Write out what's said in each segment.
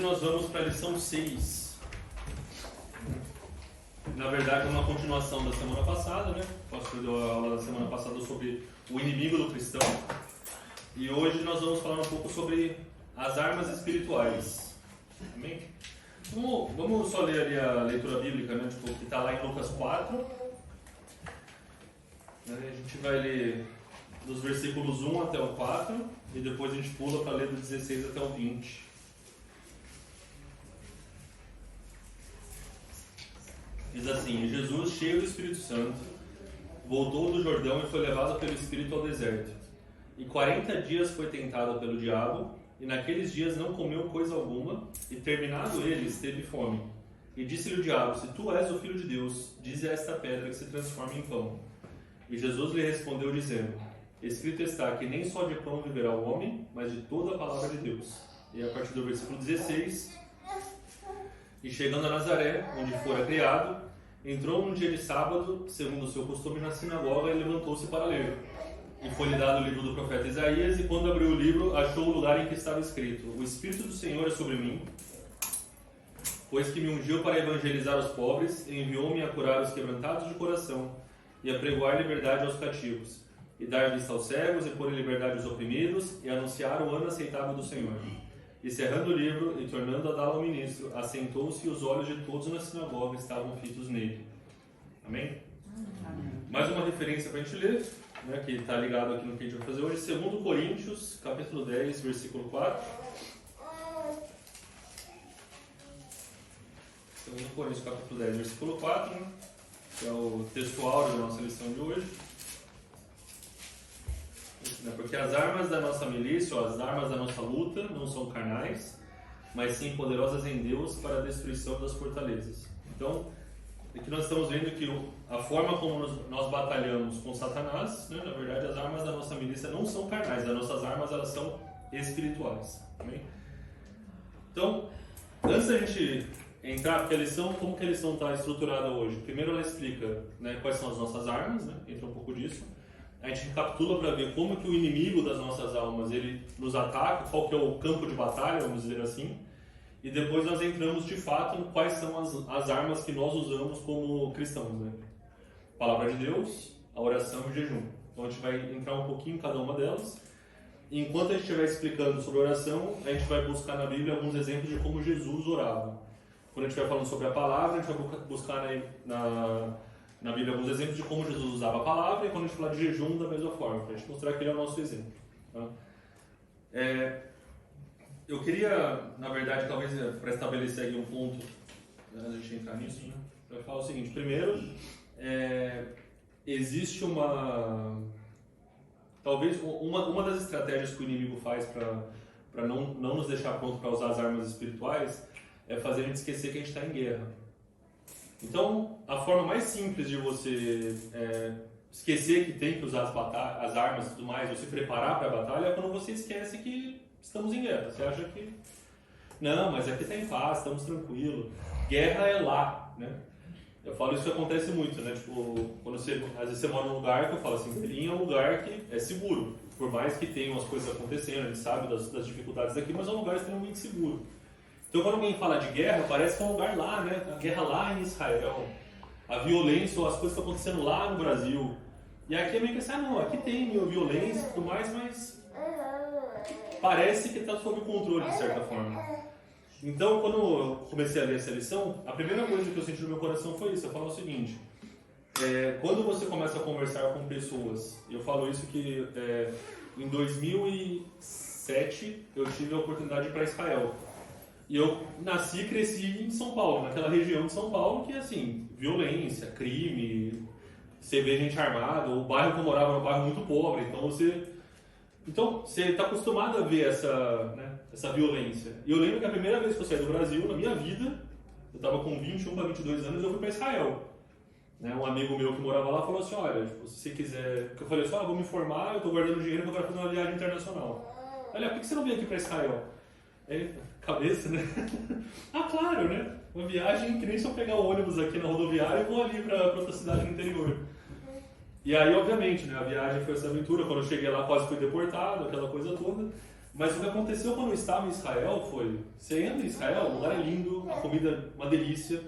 nós vamos para a lição 6. Na verdade, é uma continuação da semana passada, né? O pastor deu a aula da semana passada sobre o inimigo do cristão. E hoje nós vamos falar um pouco sobre as armas espirituais. Amém? Vamos só ler ali a leitura bíblica, né? Tipo, que está lá em Lucas 4. A gente vai ler dos versículos 1 até o 4 e depois a gente pula para ler do 16 até o 20. Diz assim: Jesus, cheio do Espírito Santo, voltou do Jordão e foi levado pelo Espírito ao deserto. E 40 dias foi tentado pelo diabo, e naqueles dias não comeu coisa alguma, e terminado eles, teve fome. E disse-lhe o diabo: se tu és o Filho de Deus, dize a esta pedra que se transforme em pão. E Jesus lhe respondeu dizendo: escrito está que nem só de pão viverá o homem, mas de toda a palavra de Deus. E a partir do versículo 16: e chegando a Nazaré, onde fora criado, entrou num dia de sábado, segundo o seu costume, na sinagoga, e levantou-se para ler. E foi-lhe dado o livro do profeta Isaías, e quando abriu o livro, achou o lugar em que estava escrito: o Espírito do Senhor é sobre mim, pois que me ungiu para evangelizar os pobres, e enviou-me a curar os quebrantados de coração, e a pregoar liberdade aos cativos, e dar vista aos cegos, e pôr em liberdade os oprimidos, e anunciar o ano aceitável do Senhor. E cerrando o livro, e tornando a dá-lo ao ministro, assentou-se, e os olhos de todos na sinagoga estavam fitos nele. Amém? Amém. Mais uma referência para a gente ler, né, que está ligado aqui no que a gente vai fazer hoje. 2 Coríntios, capítulo 10, versículo 4. 2 Coríntios, capítulo 10, versículo 4, né, que é o texto áureo da nossa lição de hoje. Porque as armas da nossa milícia, ou as armas da nossa luta, não são carnais, mas sim poderosas em Deus para a destruição das fortalezas. Então, aqui nós estamos vendo que a forma como nós batalhamos com Satanás, né, na verdade, as armas da nossa milícia não são carnais, as nossas armas elas são espirituais. Amém? Então, antes da gente entrar, porque a lição, como que a lição está estruturada hoje? Primeiro ela explica, né, quais são as nossas armas, né, entra um pouco disso. A gente recapitula para ver como que o inimigo das nossas almas ele nos ataca, qual que é o campo de batalha, vamos dizer assim. E depois nós entramos de fato em quais são as armas que nós usamos como cristãos, né? A palavra de Deus, a oração e o jejum. Então a gente vai entrar um pouquinho em cada uma delas. E enquanto a gente estiver explicando sobre oração, a gente vai buscar na Bíblia alguns exemplos de como Jesus orava. Quando a gente vai falando sobre a palavra, a gente vai buscar na Bíblia alguns exemplos de como Jesus usava a palavra, e quando a gente falar de jejum, da mesma forma, para a gente mostrar que ele é o nosso exemplo. Tá? Eu queria, na verdade, talvez para estabelecer aqui um ponto, antes de a gente entrar nisso, né, eu falar o seguinte: primeiro, existe talvez uma das estratégias que o inimigo faz para não nos deixar pronto para usar as armas espirituais é fazer a gente esquecer que a gente está em guerra. Então, a forma mais simples de você esquecer que tem que usar as armas e tudo mais, ou se preparar para a batalha, é quando você esquece que estamos em guerra. Você acha que, não, mas aqui está em paz, estamos tranquilos. Guerra é lá, né? Eu falo isso que acontece muito, né? Tipo, quando às vezes você mora num lugar que eu falo assim, Belém é um lugar que é seguro. Por mais que tenham as coisas acontecendo, a gente sabe das dificuldades daqui, mas é um lugar extremamente seguro. Então, quando alguém fala de guerra, parece que é um lugar lá, né? A guerra lá em Israel, a violência ou as coisas que estão acontecendo lá no Brasil. E aqui é meio que assim, não, aqui tem violência e tudo mais, mas parece que está sob controle, de certa forma. Então, quando eu comecei a ler essa lição, a primeira coisa que eu senti no meu coração foi isso. Eu falo o seguinte: quando você começa a conversar com pessoas, eu falo isso que em 2007 eu tive a oportunidade de ir para Israel. E eu nasci e cresci em São Paulo, naquela região de São Paulo que, assim, violência, crime, você vê gente armada. O bairro que eu morava era um bairro muito pobre, então você está acostumado a ver essa violência. E eu lembro que a primeira vez que eu saí do Brasil, na minha vida, eu estava com 21 para 22 anos, eu fui para Israel. Né? Um amigo meu que morava lá falou assim: olha, tipo, se você quiser... Eu falei assim: vou me formar, eu estou guardando dinheiro porque eu quero fazer uma viagem internacional. Olha, por que você não veio aqui para Israel? Aí, cabeça, né? Claro, né? Uma viagem que nem se eu pegar o ônibus aqui na rodoviária e vou ali para outra cidade no interior. E aí, obviamente, né, a viagem foi essa aventura. Quando eu cheguei lá, quase fui deportado, aquela coisa toda. Mas o que aconteceu quando eu estava em Israel foi, você entra em Israel, o lugar é lindo, a comida é uma delícia,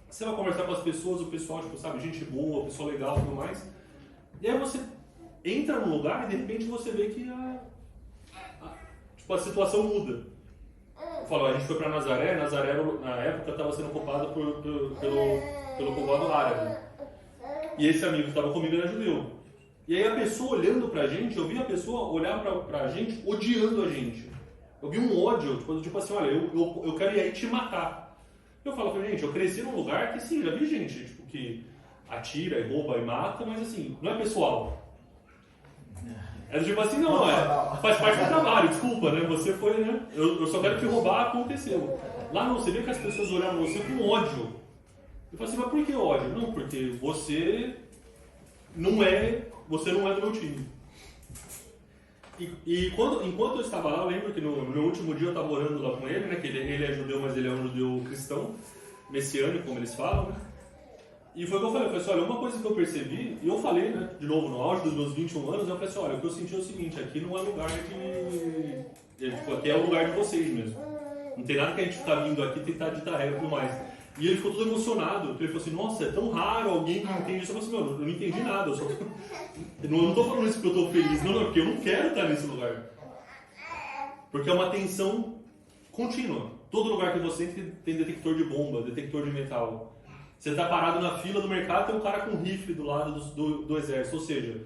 você vai conversar com as pessoas, o pessoal, tipo, sabe, gente boa, pessoal legal e tudo mais, e aí você entra num lugar e de repente você vê que a situação muda. Eu falo, a gente foi para Nazaré na época estava sendo ocupada pelo povoado árabe. E esse amigo que estava comigo era judeu. E aí a pessoa olhando pra gente, eu vi a pessoa olhar pra gente odiando a gente. Eu vi um ódio, tipo assim, olha, eu quero ir aí te matar. Eu falo pra gente, eu cresci num lugar que sim, já vi gente tipo, que atira e rouba e mata, mas assim, não é pessoal. É tipo assim, não, faz parte do trabalho, desculpa, né? Você foi, né? Eu só quero te roubar, aconteceu. Lá não, você vê que as pessoas olhavam você com ódio. Eu falo assim, mas por que ódio? Não, porque você não é do meu time. Enquanto eu estava lá, eu lembro que no meu último dia eu estava orando lá com ele, né? Que ele é judeu, mas ele é um judeu cristão, messiânico, como eles falam, né? E foi o que eu falei assim, olha, uma coisa que eu percebi, e eu falei, né, de novo, no auge dos meus 21 anos, eu falei assim, olha, o que eu senti é o seguinte, aqui não é lugar tipo, aqui é o lugar de vocês mesmo. Não tem nada que a gente ficar vindo aqui tentar ditar regra e tudo mais. E ele ficou todo emocionado, porque ele falou assim, nossa, é tão raro alguém que entende isso. Eu falei assim, meu, eu não entendi nada, eu não estou falando isso porque eu estou feliz, não, é porque eu não quero estar nesse lugar. Porque é uma tensão contínua. Todo lugar que você entra tem detector de bomba, detector de metal. Você está parado na fila do mercado, tem um cara com rifle do lado do exército. Ou seja,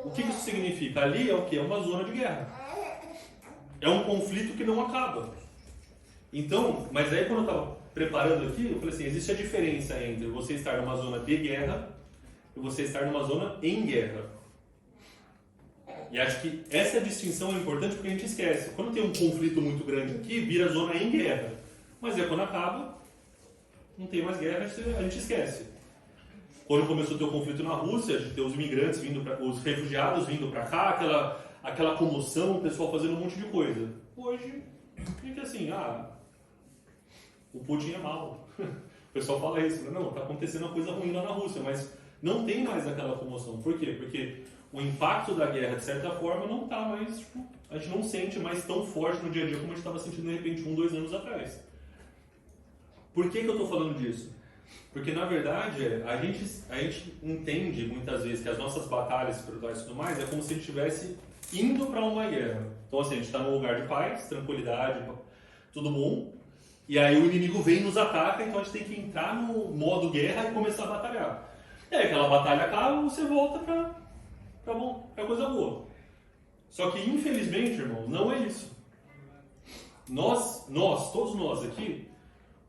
o que isso significa? Ali é o quê? É uma zona de guerra. É um conflito que não acaba. Então, mas aí quando eu estava preparando aqui, eu falei assim, existe a diferença entre você estar numa zona de guerra e você estar numa zona em guerra. E acho que essa distinção é importante porque a gente esquece. Quando tem um conflito muito grande aqui, vira zona em guerra. Mas aí quando acaba, não tem mais guerra, a gente esquece. Quando começou a ter o conflito na Rússia, de ter os imigrantes vindo os refugiados vindo para cá, aquela comoção, o pessoal fazendo um monte de coisa. Hoje, fica assim, o Putin é mau. O pessoal fala isso, né? Não, está acontecendo uma coisa ruim lá na Rússia, mas não tem mais aquela comoção. Por quê? Porque o impacto da guerra, de certa forma, não está mais, tipo, a gente não sente mais tão forte no dia a dia como a gente estava sentindo, de repente, 1, 2 anos atrás. Por que eu estou falando disso? Porque, na verdade, a gente entende, muitas vezes, que as nossas batalhas espirituais e tudo mais é como se a gente estivesse indo para uma guerra. Então, assim, a gente está num lugar de paz, tranquilidade, tudo bom, e aí o inimigo vem e nos ataca, então a gente tem que entrar no modo guerra e começar a batalhar. E aí aquela batalha acaba, você volta para coisa boa. Só que, infelizmente, irmãos, não é isso. Todos nós aqui,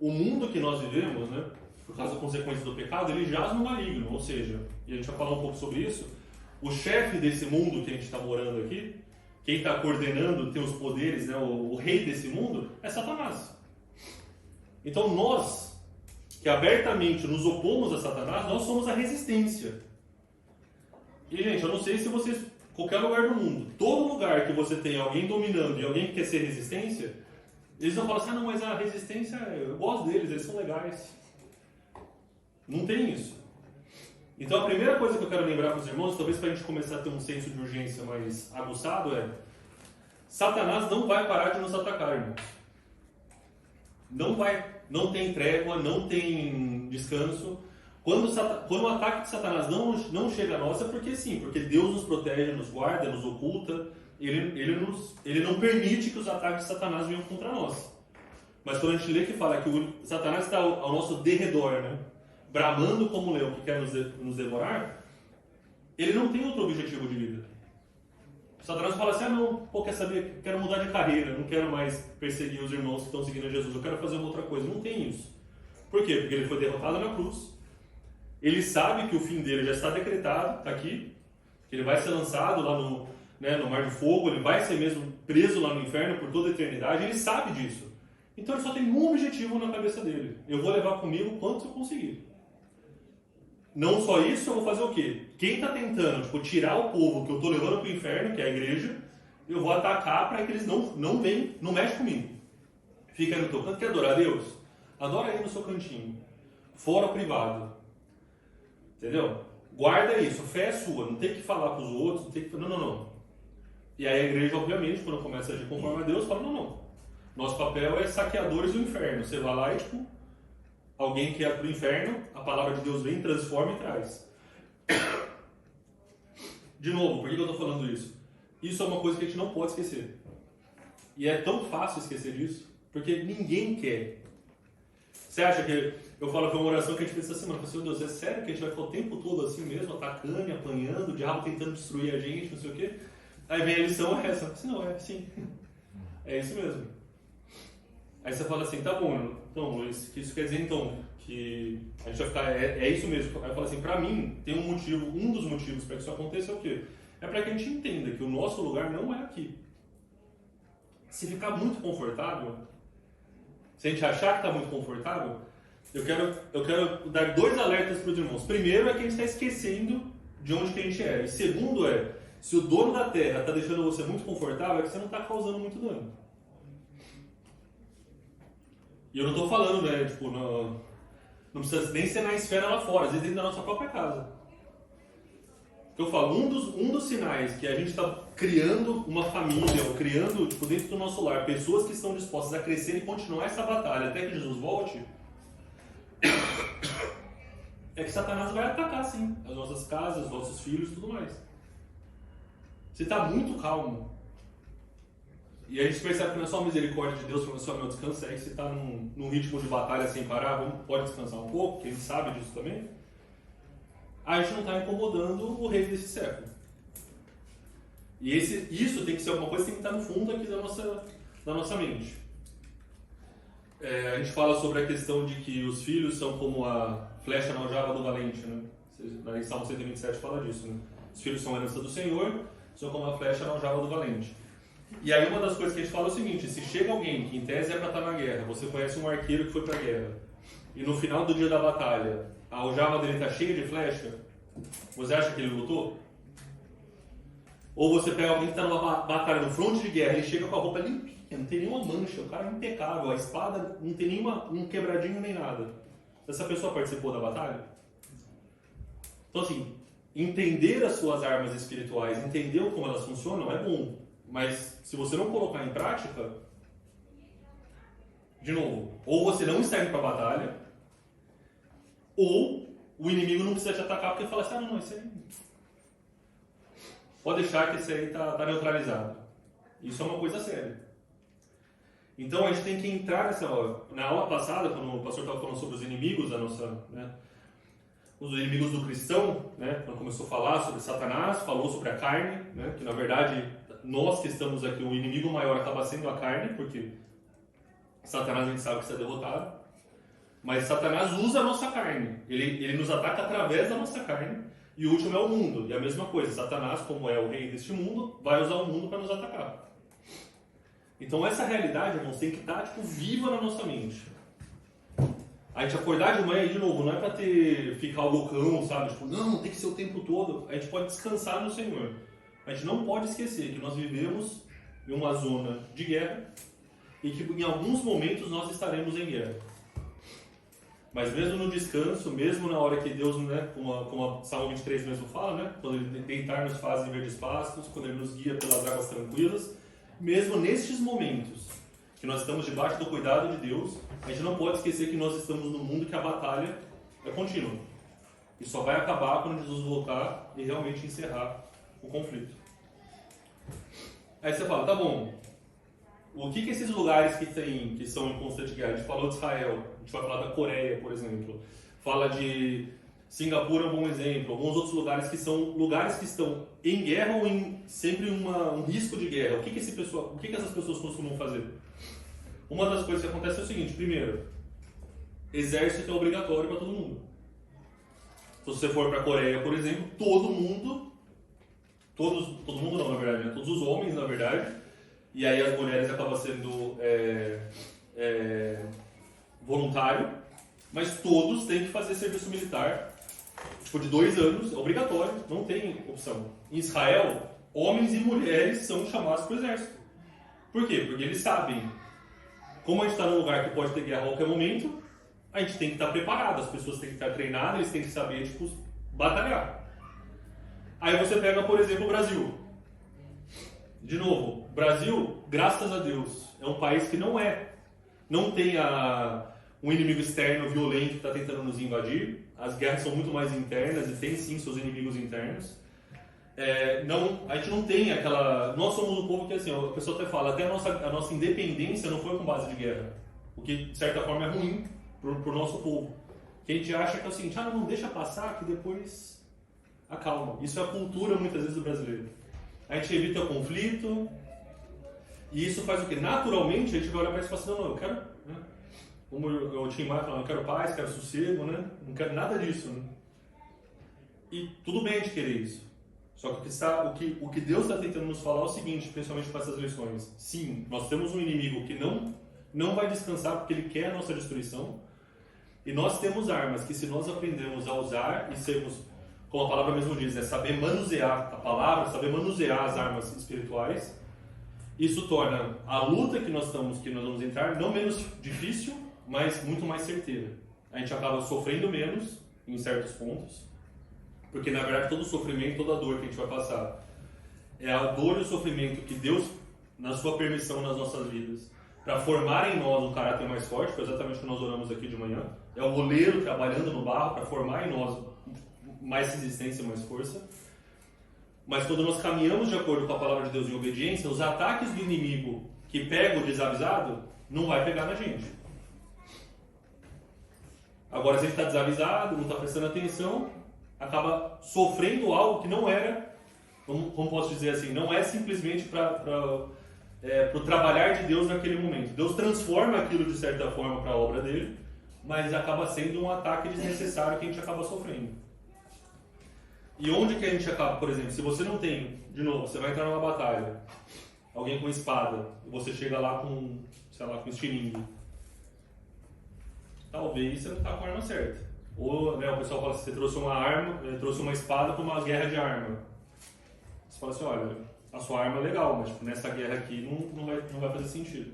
o mundo que nós vivemos, né, por causa da consequência do pecado, ele jaz no maligno, ou seja, e a gente vai falar um pouco sobre isso, o chefe desse mundo que a gente está morando aqui, quem está coordenando, tem os poderes, né, o rei desse mundo, é Satanás. Então nós, que abertamente nos opomos a Satanás, nós somos a resistência. E gente, eu não sei se vocês, qualquer lugar do mundo, todo lugar que você tem alguém dominando e alguém que quer ser resistência, eles vão falar assim, não, mas a resistência, eu gosto deles, eles são legais. Não tem isso. Então a primeira coisa que eu quero lembrar para os irmãos, talvez para a gente começar a ter um senso de urgência mais aguçado, é Satanás não vai parar de nos atacar, irmãos. Não tem trégua, não tem descanso. Quando o ataque de Satanás não chega a nós, é porque sim, porque Deus nos protege, nos guarda, nos oculta. Ele não permite que os ataques de Satanás venham contra nós. Mas quando a gente lê que fala que o Satanás está ao nosso derredor, né, bramando como um leão que quer nos devorar, ele não tem outro objetivo de vida. O Satanás fala assim, quer saber, quero mudar de carreira, não quero mais perseguir os irmãos que estão seguindo Jesus, eu quero fazer uma outra coisa. Não tem isso. Por quê? Porque ele foi derrotado na cruz, ele sabe que o fim dele já está decretado, está aqui, que ele vai ser lançado lá no mar de fogo, ele vai ser mesmo preso lá no inferno por toda a eternidade, ele sabe disso. Então ele só tem um objetivo na cabeça dele, eu vou levar comigo quanto eu conseguir. Não só isso, eu vou fazer o quê? Quem está tentando tirar o povo que eu estou levando para o inferno, que é a igreja, eu vou atacar para que eles não venham, não mexam comigo. Fica aí no teu canto, quer adorar a Deus? Adora aí no seu cantinho, fora o privado. Entendeu? Guarda isso, fé é sua, não tem que falar para os outros, não tem que... Não. E aí a igreja, obviamente, quando começa a agir conforme a Deus, fala, não. Nosso papel é saqueadores do inferno. Você vai lá e, tipo, alguém que é pro inferno, a palavra de Deus vem, transforma e traz. De novo, por que eu estou falando isso? Isso é uma coisa que a gente não pode esquecer. E é tão fácil esquecer disso, porque ninguém quer. Você acha que... Eu falo que é uma oração que a gente fez essa semana. Eu falei, meu Deus, é sério que a gente vai ficar o tempo todo assim mesmo, atacando e apanhando, o diabo tentando destruir a gente, não sei o quê? Aí vem a lição essa. Eu falei, não, é assim. É isso mesmo. Aí você fala assim, tá bom, então, Luiz, que isso quer dizer então que a gente vai ficar, é isso mesmo. Aí eu falo assim, pra mim, tem um motivo, um dos motivos para que isso aconteça é o quê? É para que a gente entenda que o nosso lugar não é aqui. Se ficar muito confortável, se a gente achar que está muito confortável, eu quero dar 2 alertas para os irmãos. Primeiro é que a gente está esquecendo de onde que a gente é. E segundo é, se o dono da terra está deixando você muito confortável, é que você não está causando muito dano. E eu não estou falando, né, tipo, não precisa nem ser na esfera lá fora, às vezes dentro da nossa própria casa. Eu falo, um dos sinais que a gente está criando uma família, ou criando, tipo, dentro do nosso lar, pessoas que estão dispostas a crescer e continuar essa batalha até que Jesus volte, é que Satanás vai atacar, sim, as nossas casas, os nossos filhos e tudo mais. Você está muito calmo. E a gente percebe que não é só a misericórdia de Deus para você, meu descanso, é que você está num ritmo de batalha sem parar, pode descansar um pouco, que a gente sabe disso também. A gente não está incomodando o rei desse século. E isso tem que ser alguma coisa que tem que estar no fundo aqui da nossa mente. A gente fala sobre a questão de que os filhos são como a flecha na aljava do valente, né? Em Salmo 127 fala disso, né? Os filhos são a herança do Senhor, são como a flecha na aljava do valente. E aí uma das coisas que a gente fala é o seguinte, se chega alguém que em tese é para estar na guerra, você conhece um arqueiro que foi para a guerra, e no final do dia da batalha, a aljava dele está cheia de flecha, você acha que ele lutou? Ou você pega alguém que está numa batalha, no fronte de guerra, ele chega com a roupa limpinha, não tem nenhuma mancha, o cara é impecável, a espada não tem nenhum quebradinho nem nada. Essa pessoa participou da batalha? Então assim, entender as suas armas espirituais, entender como elas funcionam é bom, mas se você não colocar em prática, de novo, ou você não está indo para a batalha, ou o inimigo não precisa te atacar porque ele fala assim, não, isso aí... Pode deixar que isso aí está neutralizado. Isso é uma coisa séria. Então a gente tem que entrar nessa hora. Na aula passada, quando o pastor estava falando sobre os inimigos da nossa... Né, os inimigos do cristão, né, quando começou a falar sobre Satanás, falou sobre a carne, né, que na verdade nós que estamos aqui, o inimigo maior acaba sendo a carne, porque Satanás a gente sabe que está derrotado. Mas Satanás usa a nossa carne. Ele nos ataca através da nossa carne. E o último é o mundo. E a mesma coisa, Satanás, como é o rei deste mundo, vai usar o mundo para nos atacar. Então essa realidade, irmãos, tem que estar viva na nossa mente. A gente acordar de manhã, de novo, não é para ficar loucão, sabe? Tipo, não, tem que ser o tempo todo. A gente pode descansar no Senhor. A gente não pode esquecer que nós vivemos em uma zona de guerra e que em alguns momentos nós estaremos em guerra. Mas mesmo no descanso, mesmo na hora que Deus, né, como a Salmo 23 mesmo fala, né, quando Ele deitar nos faz em verdes pastos, quando Ele nos guia pelas águas tranquilas, mesmo nestes momentos que nós estamos debaixo do cuidado de Deus, a gente não pode esquecer que nós estamos num mundo que a batalha é contínua. E só vai acabar quando Jesus voltar e realmente encerrar o conflito. Aí você fala, tá bom, o que esses lugares que são em constante guerra? A gente falou de Israel, a gente vai falar da Coreia, por exemplo. Fala de Singapura, é um bom exemplo. Alguns outros lugares que são lugares que estão em guerra ou em sempre um risco de guerra. O que essas pessoas costumam fazer? Uma das coisas que acontece é o seguinte, primeiro, exército é obrigatório para todo mundo. Então, se você for para a Coreia, por exemplo, todo mundo não, na verdade, né? Todos os homens, na verdade, e aí as mulheres acabam sendo voluntário, mas todos têm que fazer serviço militar, tipo de 2 anos, é obrigatório, não tem opção. Em Israel, homens e mulheres são chamados para o exército. Por quê? Porque eles sabem, como a gente está num lugar que pode ter guerra a qualquer momento, a gente tem que estar preparado, as pessoas têm que estar treinadas, eles têm que saber, tipo, batalhar. Aí você pega, por exemplo, o Brasil. De novo, Brasil, graças a Deus, é um país que não tem um inimigo externo violento que está tentando nos invadir. As guerras são muito mais internas e tem sim seus inimigos internos. A gente não tem aquela... Nós somos um povo que, assim, a pessoa até fala, até a nossa independência não foi com base de guerra. O que, de certa forma, é ruim pro nosso povo. Que a gente acha que é o seguinte, não deixa passar que depois acalma. Isso é a cultura, muitas vezes, do brasileiro. A gente evita o conflito e isso faz o quê? Naturalmente, a gente vai olhar para isso e fala assim, não, eu quero... Né? Como o Tim Maia falou, eu quero paz, quero sossego, né? Não quero nada disso, né? E tudo bem a gente querer isso. Só que o que Deus está tentando nos falar é o seguinte, principalmente com essas lições. Sim, nós temos um inimigo que não vai descansar porque ele quer a nossa destruição. E nós temos armas que, se nós aprendermos a usar e sermos, como a palavra mesmo diz, saber manusear a palavra, saber manusear as armas espirituais, isso torna a luta que nós vamos entrar não menos difícil, mas muito mais certeira. A gente acaba sofrendo menos em certos pontos, porque na verdade todo o sofrimento, toda a dor que a gente vai passar é a dor e o sofrimento que Deus, na sua permissão nas nossas vidas, para formar em nós um caráter mais forte, foi exatamente o que nós oramos aqui de manhã. É o oleiro trabalhando no barro para formar em nós mais resistência e mais força. Mas quando nós caminhamos de acordo com a palavra de Deus em obediência, os ataques do inimigo que pega o desavisado não vai pegar na gente. Agora, se a gente está desavisado, não está prestando atenção, acaba sofrendo algo que não era, como posso dizer assim, não é simplesmente para o trabalhar de Deus naquele momento. Deus transforma aquilo de certa forma para a obra dele, mas acaba sendo um ataque desnecessário que a gente acaba sofrendo. E onde que a gente acaba, por exemplo, se você não tem, de novo, você vai entrar numa batalha, alguém com espada, e você chega lá com, sei lá, com estilingue, talvez você não está com a arma certa. Ou, né, o pessoal fala assim, você trouxe uma arma, trouxe uma espada para uma guerra de arma. Você fala assim, olha, a sua arma é legal, mas tipo, nessa guerra aqui não vai fazer sentido.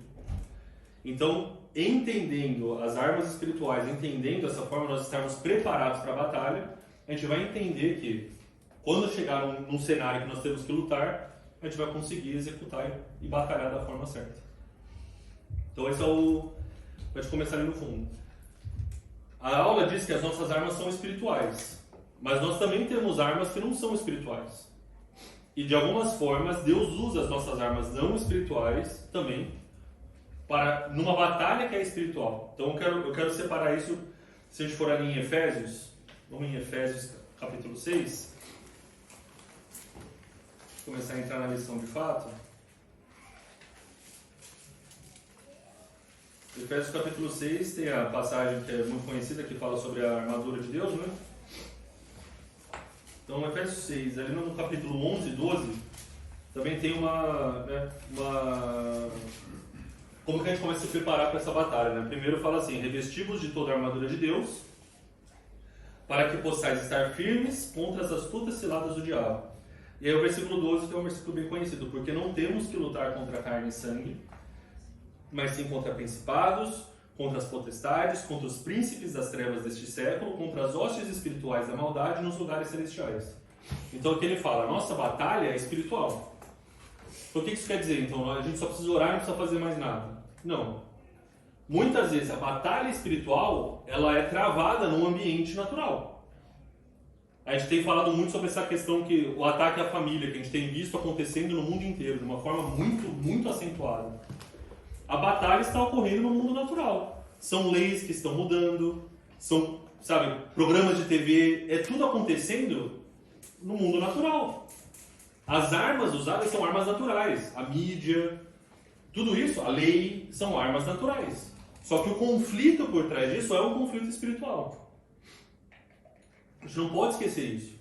Então, entendendo as armas espirituais, entendendo essa forma, nós estarmos preparados para a batalha, a gente vai entender que quando chegar num cenário que nós temos que lutar, a gente vai conseguir executar e batalhar da forma certa. Então esse vai começar ali no fundo. A aula diz que as nossas armas são espirituais, mas nós também temos armas que não são espirituais. E de algumas formas, Deus usa as nossas armas não espirituais também para numa batalha que é espiritual. Então eu quero separar isso, se a gente for ali em Efésios, vamos em Efésios capítulo 6, começar a entrar na lição de fato. Efésios capítulo 6 tem a passagem que é muito conhecida, que fala sobre a armadura de Deus, né? Então, Efésios 6, ali no capítulo 11 e 12, também tem como que a gente começa a se preparar para essa batalha, né? Primeiro fala assim, revesti-vos de toda a armadura de Deus, para que possais estar firmes contra as astutas ciladas do diabo. E aí o versículo 12, que é um versículo bem conhecido, porque não temos que lutar contra carne e sangue, mas sim contra principados, contra as potestades, contra os príncipes das trevas deste século, contra as hostes espirituais da maldade nos lugares celestiais. Então aqui ele fala, a nossa batalha é espiritual. Então o que isso quer dizer? Então a gente só precisa orar e não precisa fazer mais nada. Não. Muitas vezes a batalha espiritual, ela é travada num ambiente natural. A gente tem falado muito sobre essa questão que o ataque à família, que a gente tem visto acontecendo no mundo inteiro, de uma forma muito, muito acentuada. A batalha está ocorrendo no mundo natural. São leis que estão mudando, são, programas de TV, é tudo acontecendo no mundo natural. As armas usadas são armas naturais. A mídia, tudo isso, a lei, são armas naturais. Só que o conflito por trás disso é um conflito espiritual. A gente não pode esquecer isso.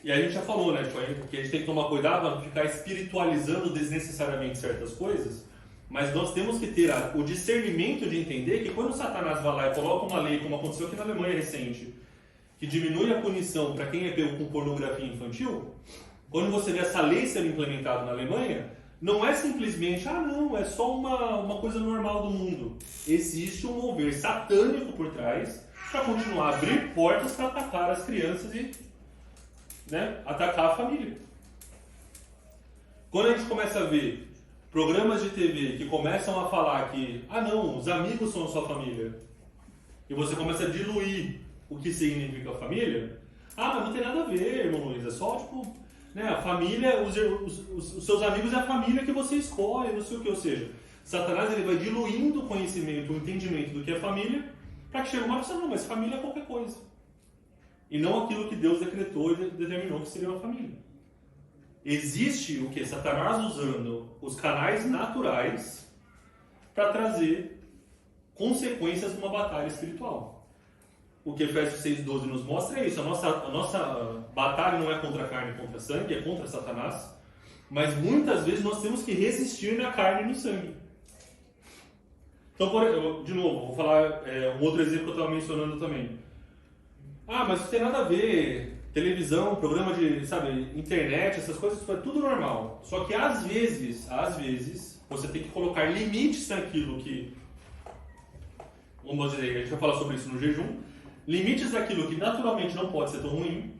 E aí a gente já falou, né, que a gente tem que tomar cuidado para não ficar espiritualizando desnecessariamente certas coisas, mas nós temos que ter o discernimento de entender que quando Satanás vai lá e coloca uma lei, como aconteceu aqui na Alemanha recente, que diminui a punição para quem é pego com pornografia infantil, quando você vê essa lei sendo implementada na Alemanha, não é simplesmente, não, é só uma coisa normal do mundo. Existe um mover satânico por trás para continuar a abrir portas para atacar as crianças e atacar a família. Quando a gente começa a ver programas de TV que começam a falar que, não, os amigos são a sua família, e você começa a diluir o que significa família, mas não tem nada a ver, irmão Luiz, é só tipo, né, a família, os seus amigos é a família que você escolhe, não sei o que, ou seja, Satanás ele vai diluindo o conhecimento, o entendimento do que é família, para que chegue uma pessoa, não, mas família é qualquer coisa. E não aquilo que Deus decretou e determinou que seria uma família. Existe o que? Satanás usando os canais naturais para trazer consequências de uma batalha espiritual. O que Efésios 6,12 nos mostra é isso. A nossa batalha não é contra a carne e contra a sangue, é contra Satanás. Mas muitas vezes nós temos que resistir na carne e no sangue. Então, de novo, vou falar um outro exemplo que eu estava mencionando também. Mas não tem nada a ver. Televisão, programa de, internet, essas coisas, é tudo normal. Só que às vezes, você tem que colocar limites naquilo que... Vamos dizer, a gente vai falar sobre isso no jejum. Limites naquilo que naturalmente não pode ser tão ruim,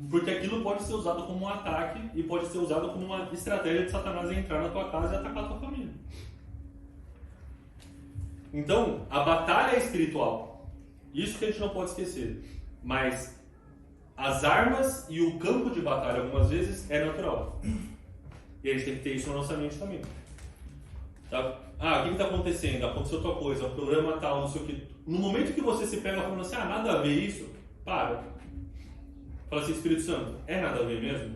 porque aquilo pode ser usado como um ataque e pode ser usado como uma estratégia de Satanás entrar na tua casa e atacar a tua família. Então, a batalha é espiritual. Isso que a gente não pode esquecer. Mas as armas e o campo de batalha, algumas vezes, é natural. E a gente tem que ter isso na nossa mente também. Tá? O que está acontecendo? Aconteceu tal coisa, o programa tal, não sei o que. No momento que você se pega falando assim, nada a ver isso, para. Fala assim, Espírito Santo, é nada a ver mesmo?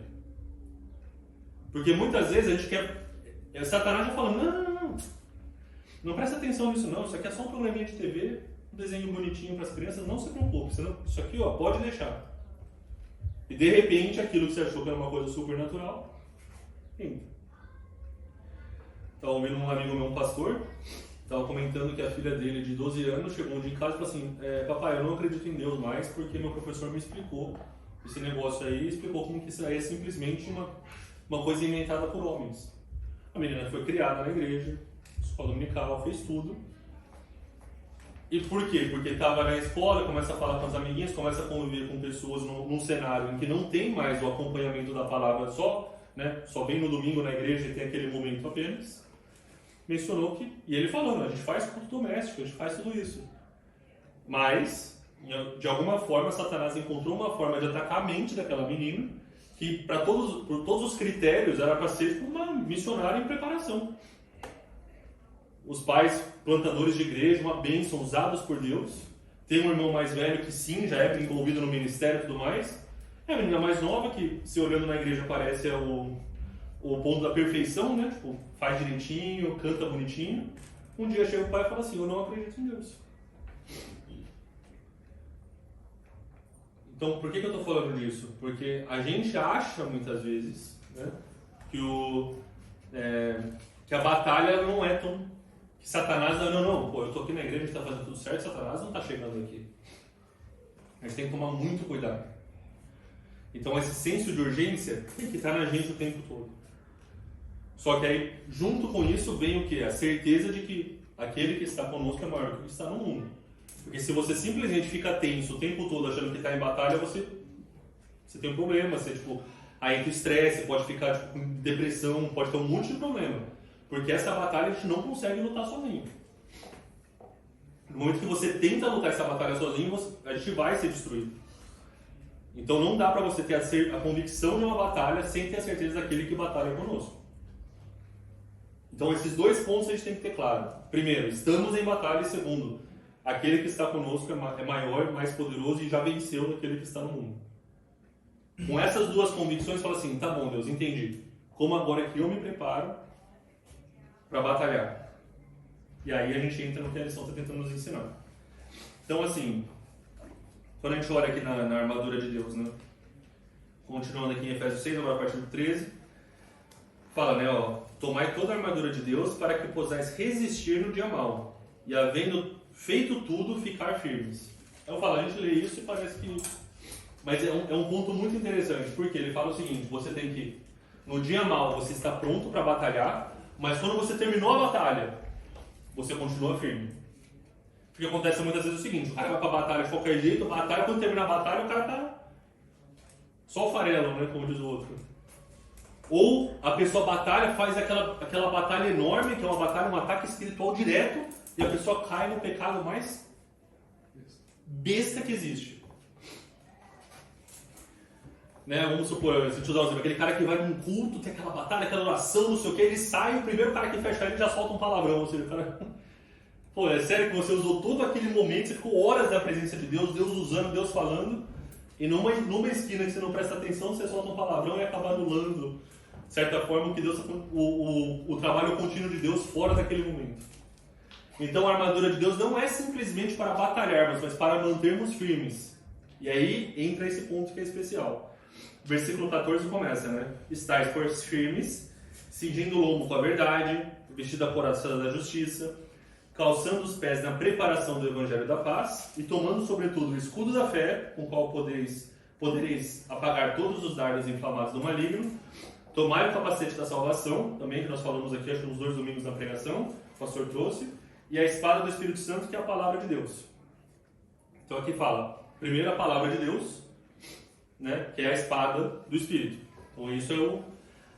Porque muitas vezes a gente quer... Satanás já fala, não presta atenção nisso não, isso aqui é só um programinha de TV, um desenho bonitinho para as crianças, não se preocupe, isso aqui pode deixar. E de repente aquilo que você achou que era uma coisa supernatural, entra. Estava ouvindo um amigo meu, um pastor, estava comentando que a filha dele de 12 anos chegou um dia em casa e falou assim, papai, eu não acredito em Deus mais porque meu professor me explicou esse negócio aí, explicou como que isso aí é simplesmente uma coisa inventada por homens. A menina foi criada na igreja, escola dominical, fez tudo. E por quê? Porque estava na escola, começa a falar com as amiguinhas, começa a conviver com pessoas num cenário em que não tem mais o acompanhamento da palavra só vem no domingo na igreja e tem aquele momento apenas. Mencionou que, e ele falando, a gente faz culto doméstico, a gente faz tudo isso. Mas, de alguma forma, Satanás encontrou uma forma de atacar a mente daquela menina, que por todos os critérios era para ser uma missionária em preparação. Os pais plantadores de igreja, uma bênção, usados por Deus. Tem um irmão mais velho que sim, já é envolvido no ministério e tudo mais. É a menina mais nova que, se olhando na igreja, parece o ponto da perfeição, né? Tipo, faz direitinho, canta bonitinho. Um dia chega o pai e fala assim, eu não acredito em Deus. Então, por que eu estou falando disso? Porque a gente acha, muitas vezes, né, que a batalha não é tão... Que Satanás, não, eu estou aqui na igreja, a gente está fazendo tudo certo, Satanás não está chegando aqui. A gente tem que tomar muito cuidado. Então, esse senso de urgência tem que estar na gente o tempo todo. Só que aí, junto com isso, vem o quê? A certeza de que aquele que está conosco é maior do que está no mundo. Porque se você simplesmente fica tenso o tempo todo achando que está em batalha, você tem um problema. Você, aí entra estresse, pode ficar com depressão, pode ter um monte de problema. Porque essa batalha a gente não consegue lutar sozinho. No momento que você tenta lutar essa batalha sozinho, a gente vai ser destruído. Então não dá para você ter a convicção de uma batalha sem ter a certeza daquele que batalha conosco. Então esses dois pontos a gente tem que ter claro. Primeiro, estamos em batalha, e segundo, aquele que está conosco é maior, mais poderoso e já venceu daquele que está no mundo. Com essas duas convicções, fala assim, tá bom, Deus, entendi. Como agora é que eu me preparo para batalhar? E aí a gente entra no que a lição está tentando nos ensinar. Então assim, quando a gente olha aqui na armadura de Deus, né? Continuando aqui em Efésios 6, agora a partir do 13, fala, né, tomai toda a armadura de Deus para que possais resistir no dia mau, e havendo feito tudo, ficar firmes. Eu falo, a gente lê isso e parece que... Mas é um ponto muito interessante, porque ele fala o seguinte, você tem que, no dia mau, você está pronto para batalhar, mas quando você terminou a batalha, você continua firme. Porque acontece muitas vezes o seguinte, o cara vai pra batalha de qualquer jeito, batalha, quando terminar a batalha, o cara tá só o farelo, né, como diz o outro. Ou a pessoa batalha, faz aquela batalha enorme, que é uma batalha, um ataque espiritual direto, e a pessoa cai no pecado mais besta que existe. Né? Vamos supor, se te usar um exemplo, aquele cara que vai num culto, tem aquela batalha, aquela oração, não sei o que, ele sai, o primeiro cara que fecha ele já solta um palavrão. Ou seja, o cara... Pô, é sério que você usou todo aquele momento, você ficou horas na presença de Deus, Deus usando, Deus falando, e numa esquina que você não presta atenção, você solta um palavrão e acaba anulando, de certa forma, que Deus, o trabalho contínuo de Deus fora daquele momento. Então a armadura de Deus não é simplesmente para batalharmos, mas para mantermos firmes. E aí entra esse ponto que é especial. Versículo 14 começa, né? Estais, pois, firmes, cingindo o lombo com a verdade, vestido a couraça da justiça, calçando os pés na preparação do evangelho da paz, e tomando sobretudo o escudo da fé, com o qual podereis apagar todos os dardos inflamados do maligno. Tomai o capacete da salvação, também que nós falamos aqui, acho que uns 2 domingos na pregação, o pastor trouxe, e a espada do Espírito Santo, que é a palavra de Deus. Então aqui fala, primeiro a palavra de Deus, né, que é a espada do Espírito. Então isso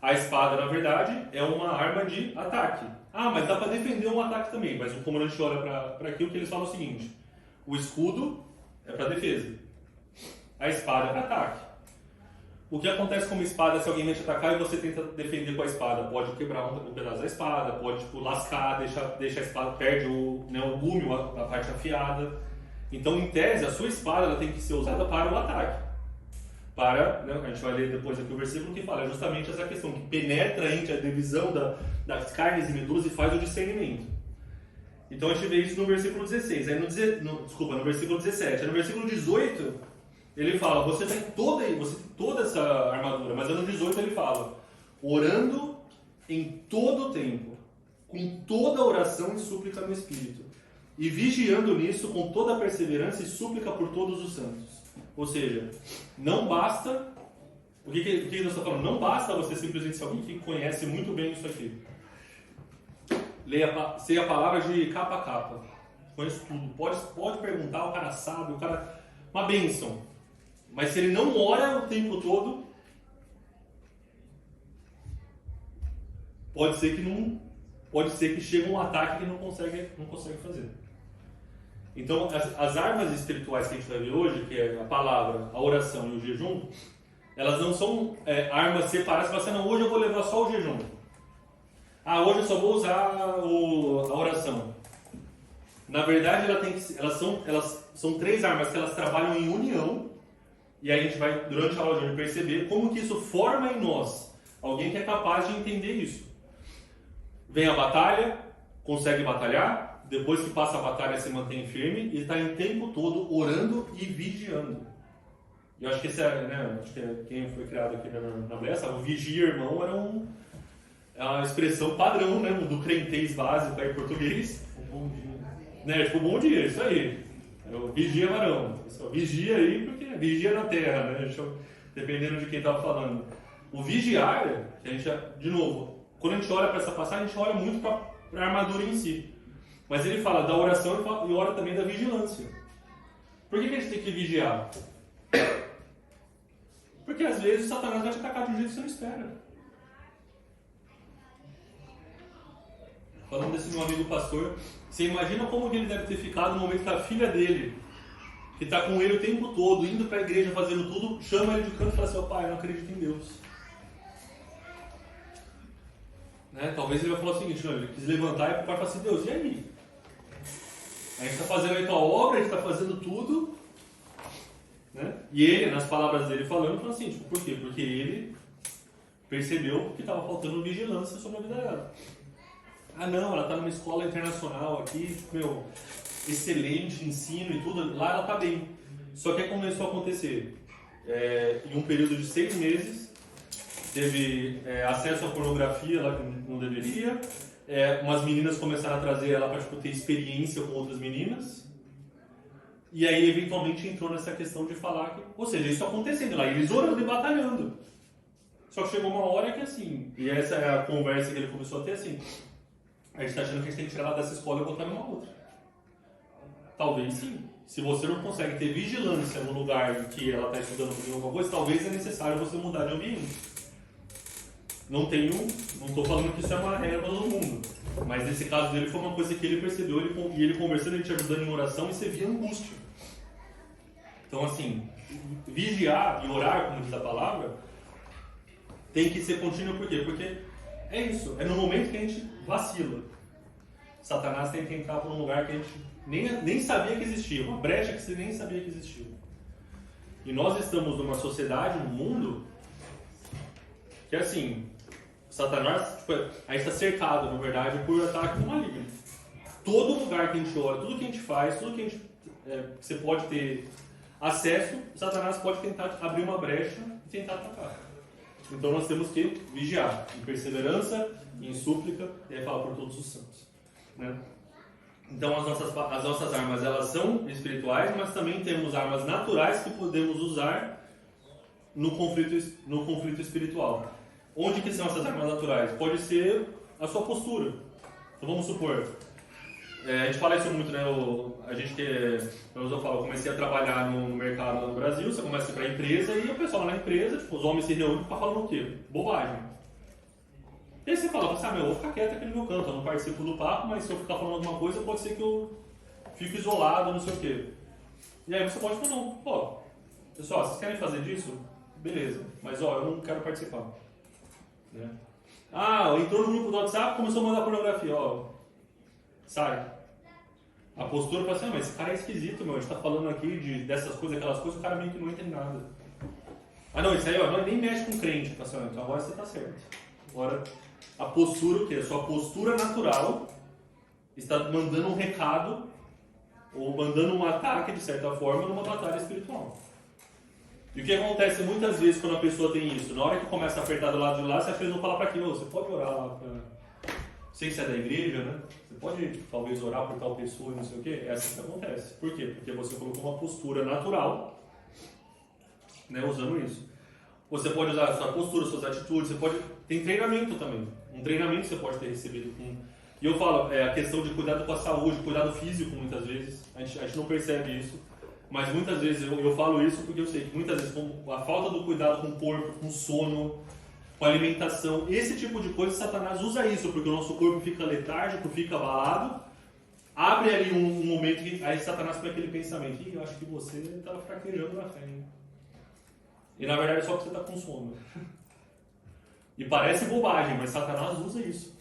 a espada, na verdade, é uma arma de ataque. Ah, mas dá para defender um ataque também. Mas como a gente olha para aqui, o que eles falam é o seguinte: o escudo é para defesa, a espada é para ataque. O que acontece com uma espada se alguém vem te atacar e você tenta defender com a espada? Pode quebrar um pedaço da espada, pode lascar, deixa a espada, perde o gume, a parte afiada. Então, em tese, a sua espada ela tem que ser usada para o ataque. A gente vai ler depois aqui o versículo que fala justamente essa questão, que penetra entre a divisão das carnes e medulas e faz o discernimento. Então a gente vê isso no versículo 16, aí no versículo 17. Aí no versículo 18, ele fala, você tem toda essa armadura, mas aí no 18 ele fala, orando em todo o tempo, com toda oração e súplica no Espírito, e vigiando nisso com toda a perseverança e súplica por todos os santos. Ou seja, não basta, o que Deus está falando? Não basta você simplesmente ser alguém que conhece muito bem isso aqui. Sei a palavra de capa a capa. Conheço tudo. Pode perguntar, o cara sabe, uma bênção. Mas se ele não ora o tempo todo, pode ser que chegue um ataque que não consegue fazer. Então, as armas espirituais que a gente vai ver hoje, que é a palavra, a oração e o jejum, elas não são armas separadas. Você não, hoje eu vou levar só o jejum. Ah, hoje eu só vou usar a oração. Na verdade, elas são 3 armas que elas trabalham em união. E aí a gente vai, durante a aula de hoje, perceber como que isso forma em nós alguém que é capaz de entender isso. Vem a batalha, consegue batalhar. Depois que passa a batalha, se mantém firme e está em tempo todo orando e vigiando. E eu acho que acho que quem foi criado aqui na Blessa, o vigia, irmão, é uma expressão padrão, né, do crentez básico aí em português. Bom dia. Né, tipo, bom dia, isso aí. É o vigia varão. Vigia aí, porque vigia na terra, né? Dependendo de quem estava falando. O vigiar, que a gente, de novo, quando a gente olha para essa passagem, a gente olha muito para a armadura em si. Mas ele fala da oração e ora também da vigilância. Por que a gente tem que vigiar? Porque às vezes o Satanás vai te atacar de um jeito que você não espera. Falando desse meu amigo pastor, você imagina como ele deve ter ficado no momento que a filha dele, que está com ele o tempo todo, indo para a igreja, fazendo tudo, chama ele de canto e fala assim: pai, eu não acredito em Deus. Né? Talvez ele vai falar o seguinte: não, ele quis levantar e o pai fala assim: Deus, e aí? A gente está fazendo aí tua obra, a gente está fazendo tudo. Né? E ele, nas palavras dele falando, falou assim: tipo, por quê? Porque ele percebeu que estava faltando vigilância sobre a vida dela. Ah não, ela está numa escola internacional aqui, excelente ensino e tudo, lá ela está bem. Só que começou a acontecer, em um período de 6 meses, teve acesso à pornografia lá que não deveria, umas meninas começaram a trazer ela para ter experiência com outras meninas, e aí eventualmente entrou nessa questão de falar que, ou seja, isso acontecendo lá, eles orando e batalhando. Só que chegou uma hora que assim, e essa é a conversa que ele começou a ter assim: a gente está achando que a gente tem que tirar ela dessa escola e botar numa outra. Talvez sim. Se você não consegue ter vigilância no lugar em que ela está estudando fazendo alguma coisa, talvez é necessário você mudar de ambiente. Não estou falando que isso é uma regra para todo mundo. Mas nesse caso dele foi uma coisa que ele percebeu, e ele conversando, ele te ajudando em oração, e você via angústia. Então, assim, vigiar e orar, como diz a palavra, tem que ser contínuo. Por quê? Porque é isso, é no momento que a gente vacila. Satanás tem que entrar por um lugar que a gente nem sabia que existia, uma brecha que você nem sabia que existia. E nós estamos numa sociedade, num mundo, que assim, Satanás, tipo, a gente está cercado, na verdade, por ataque do maligno. Todo lugar que a gente ora, tudo que a gente faz, tudo que a gente, você pode ter acesso, Satanás pode tentar abrir uma brecha e tentar atacar. Então nós temos que vigiar, em perseverança, em súplica, e aí fala por todos os santos. Né? Então as nossas armas, elas são espirituais, mas também temos armas naturais que podemos usar no conflito espiritual. Onde que são essas armas naturais? Pode ser a sua postura. Então vamos supor, a gente fala isso muito, né? Eu comecei a trabalhar no mercado no Brasil, você começa a ir para a empresa e o pessoal lá na empresa, tipo, os homens se reúnem para falar o quê? Bobagem. E aí você fala, eu vou ficar quieto aqui no meu canto, eu não participo do papo, mas se eu ficar falando alguma coisa, pode ser que eu fique isolado, não sei o quê. E aí você pode falar, não, pessoal, vocês querem fazer disso? Beleza, mas eu não quero participar. Né? Entrou no grupo do WhatsApp, começou a mandar pornografia, sai. A postura fala assim, mas esse cara é esquisito, a gente tá falando aqui dessas coisas, aquelas coisas, o cara meio que não entra em nada. Não, isso aí, não, nem mexe com crente, então agora você tá certo. Agora, a postura, o quê? A sua postura natural está mandando um recado, ou mandando um ataque, de certa forma, numa batalha espiritual. E o que acontece muitas vezes quando a pessoa tem isso? Na hora que começa a apertar do lado de lá, você acha que eles vão falar para quem? Você pode orar lá para... Sem ser da igreja, né? Você pode, talvez, orar por tal pessoa e não sei o quê. É assim que acontece. Por quê? Porque você colocou uma postura natural, né, usando isso. Você pode usar a sua postura, suas atitudes, você pode... Tem treinamento também. Um treinamento que você pode ter recebido. E eu falo, a questão de cuidado com a saúde, cuidado físico, muitas vezes. A gente não percebe isso. Mas muitas vezes eu falo isso porque eu sei que muitas vezes com a falta do cuidado com o corpo, com o sono, com a alimentação, esse tipo de coisa, Satanás usa isso, porque o nosso corpo fica letárgico, fica abalado, abre ali um momento que aí Satanás põe aquele pensamento, eu acho que você estava fraquejando na fé, hein? E na verdade é só que você está com sono. E parece bobagem, mas Satanás usa isso.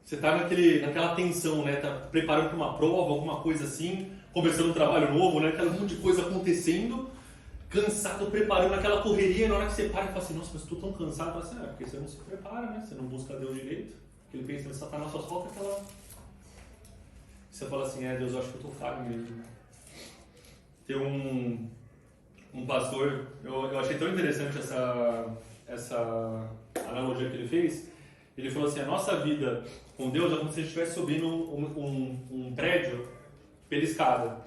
Você está naquela tensão, né? Está preparando para uma prova, alguma coisa assim, começando um trabalho novo, né? Aquela monte de coisa acontecendo, cansado, preparando aquela correria, na hora que você para e fala assim, nossa, mas estou tão cansado, assim, porque você não se prepara, né? Você não busca Deus direito. Aquele pensamento de Satanás só falta aquela... Você fala assim, Deus, eu acho que eu estou falho mesmo. Tem um pastor, eu achei tão interessante essa analogia que ele fez. Ele falou assim, a nossa vida com Deus é como se a gente estivesse subindo um prédio pela escada.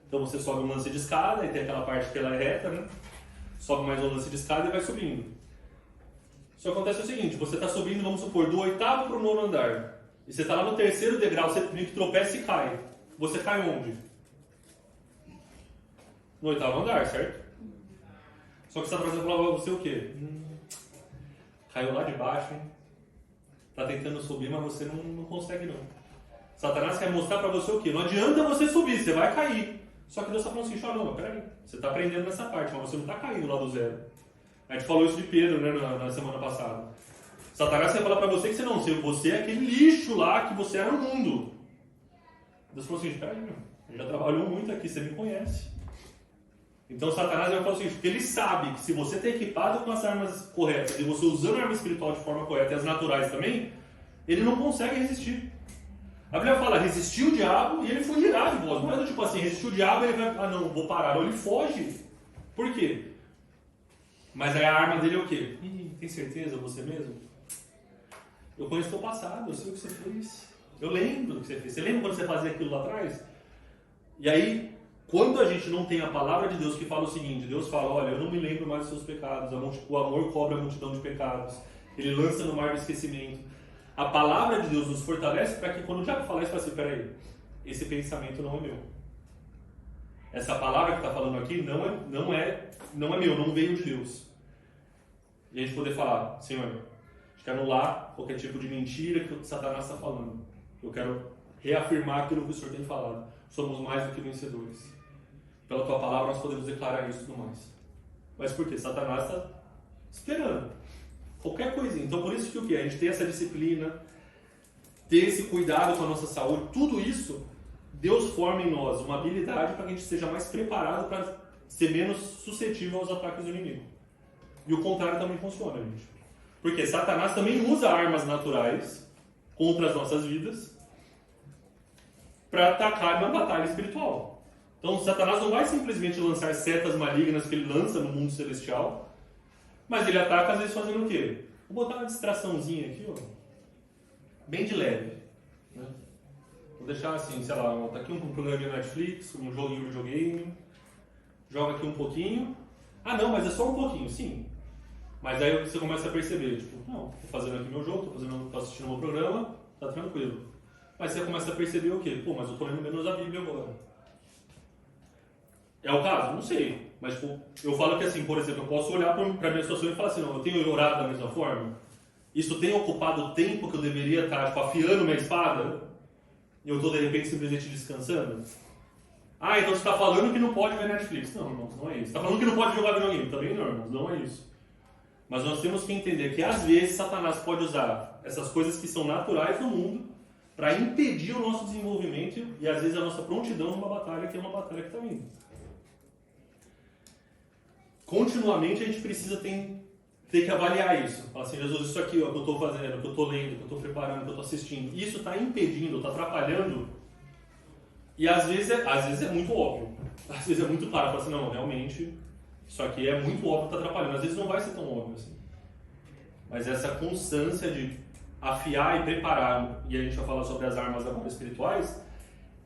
Então você sobe um lance de escada, e tem aquela parte que ela é reta, né? Sobe mais um lance de escada e vai subindo. Só que acontece o seguinte, você está subindo, vamos supor, do 8º para o 9º andar. E você está lá no 3º degrau, você meio que tropeça e cai. Você cai onde? No 8º andar, certo? Só que você está trazendo para você o quê? Caiu lá de baixo, hein? Está tentando subir, mas você não consegue não. Satanás quer mostrar para você o quê? Não adianta você subir, você vai cair. Só que Deus está falando assim, não, mas peraí, você está aprendendo nessa parte, mas você não está caindo lá do zero. A gente falou isso de Pedro, né, na semana passada. Satanás quer falar para você que você é aquele lixo lá que você era no mundo. Deus falou assim, peraí, eu já trabalhou muito aqui, você me conhece. Então Satanás vai falar assim, porque ele sabe que se você está equipado com as armas corretas e você usando a arma espiritual de forma correta e as naturais também, ele não consegue resistir. A Bíblia fala, resistiu o diabo e ele fugirá de vós. Não é do tipo assim, resistiu o diabo e ele vai, não, vou parar. Ou ele foge. Por quê? Mas aí a arma dele é o quê? Tem certeza, você mesmo? Eu conheço o teu passado, eu sei o que você fez. Eu lembro do que você fez. Você lembra quando você fazia aquilo lá atrás? E aí, quando a gente não tem a palavra de Deus que fala o seguinte, Deus fala, olha, eu não me lembro mais dos seus pecados, o amor cobre a multidão de pecados, ele lança no mar do esquecimento. A palavra de Deus nos fortalece para que quando o diabo falar isso, fala assim, peraí, esse pensamento não é meu. Essa palavra que está falando aqui não é meu, não veio de Deus. E a gente poder falar, Senhor, a gente quer anular qualquer tipo de mentira que o Satanás está falando. Eu quero reafirmar aquilo que o Senhor tem falado. Somos mais do que vencedores. Pela tua palavra nós podemos declarar isso e tudo mais. Mas por quê? Satanás está esperando. Qualquer coisinha. Então por isso que o quê? A gente tem essa disciplina, ter esse cuidado com a nossa saúde, tudo isso, Deus forma em nós uma habilidade para que a gente seja mais preparado para ser menos suscetível aos ataques do inimigo. E o contrário também funciona, gente. Porque Satanás também usa armas naturais contra as nossas vidas para atacar na batalha espiritual. Então Satanás não vai simplesmente lançar setas malignas que ele lança no mundo celestial, mas ele ataca às vezes fazendo o quê? Vou botar uma distraçãozinha aqui, ó, bem de leve. Né? Vou deixar assim, sei lá, tá aqui um programa de Netflix, um joguinho de videogame, joga aqui um pouquinho. Ah não, mas é só um pouquinho, sim. Mas aí você começa a perceber, tipo, não, tô fazendo aqui meu jogo, tô assistindo meu programa, tá tranquilo. Mas você começa a perceber o quê? Pô, mas eu tô lendo menos a Bíblia agora. É o caso? Não sei. Mas tipo, eu falo que assim, por exemplo, eu posso olhar para a minha situação e falar assim, não, eu tenho orado da mesma forma? Isso tem ocupado o tempo que eu deveria estar, tipo, afiando minha espada? E eu estou, de repente, simplesmente descansando? Ah, então você está falando que não pode ver Netflix. Não, irmãos, não é isso. Você está falando que não pode jogar videogame. Também não, irmãos, não é isso. Mas nós temos que entender que, às vezes, Satanás pode usar essas coisas que são naturais no mundo para impedir o nosso desenvolvimento e, às vezes, a nossa prontidão numa batalha que é uma batalha que está vindo. Continuamente, a gente precisa ter que avaliar isso. Falar assim, Jesus, isso aqui ó, que eu estou fazendo, que eu estou lendo, que eu estou preparando, que eu estou assistindo, isso está impedindo, está atrapalhando. E às vezes é muito óbvio. Às vezes é muito claro. Fala assim, não, realmente, isso aqui é muito óbvio que está atrapalhando. Às vezes não vai ser tão óbvio assim. Mas essa constância de afiar e preparar, e a gente vai falar sobre as armas agora espirituais,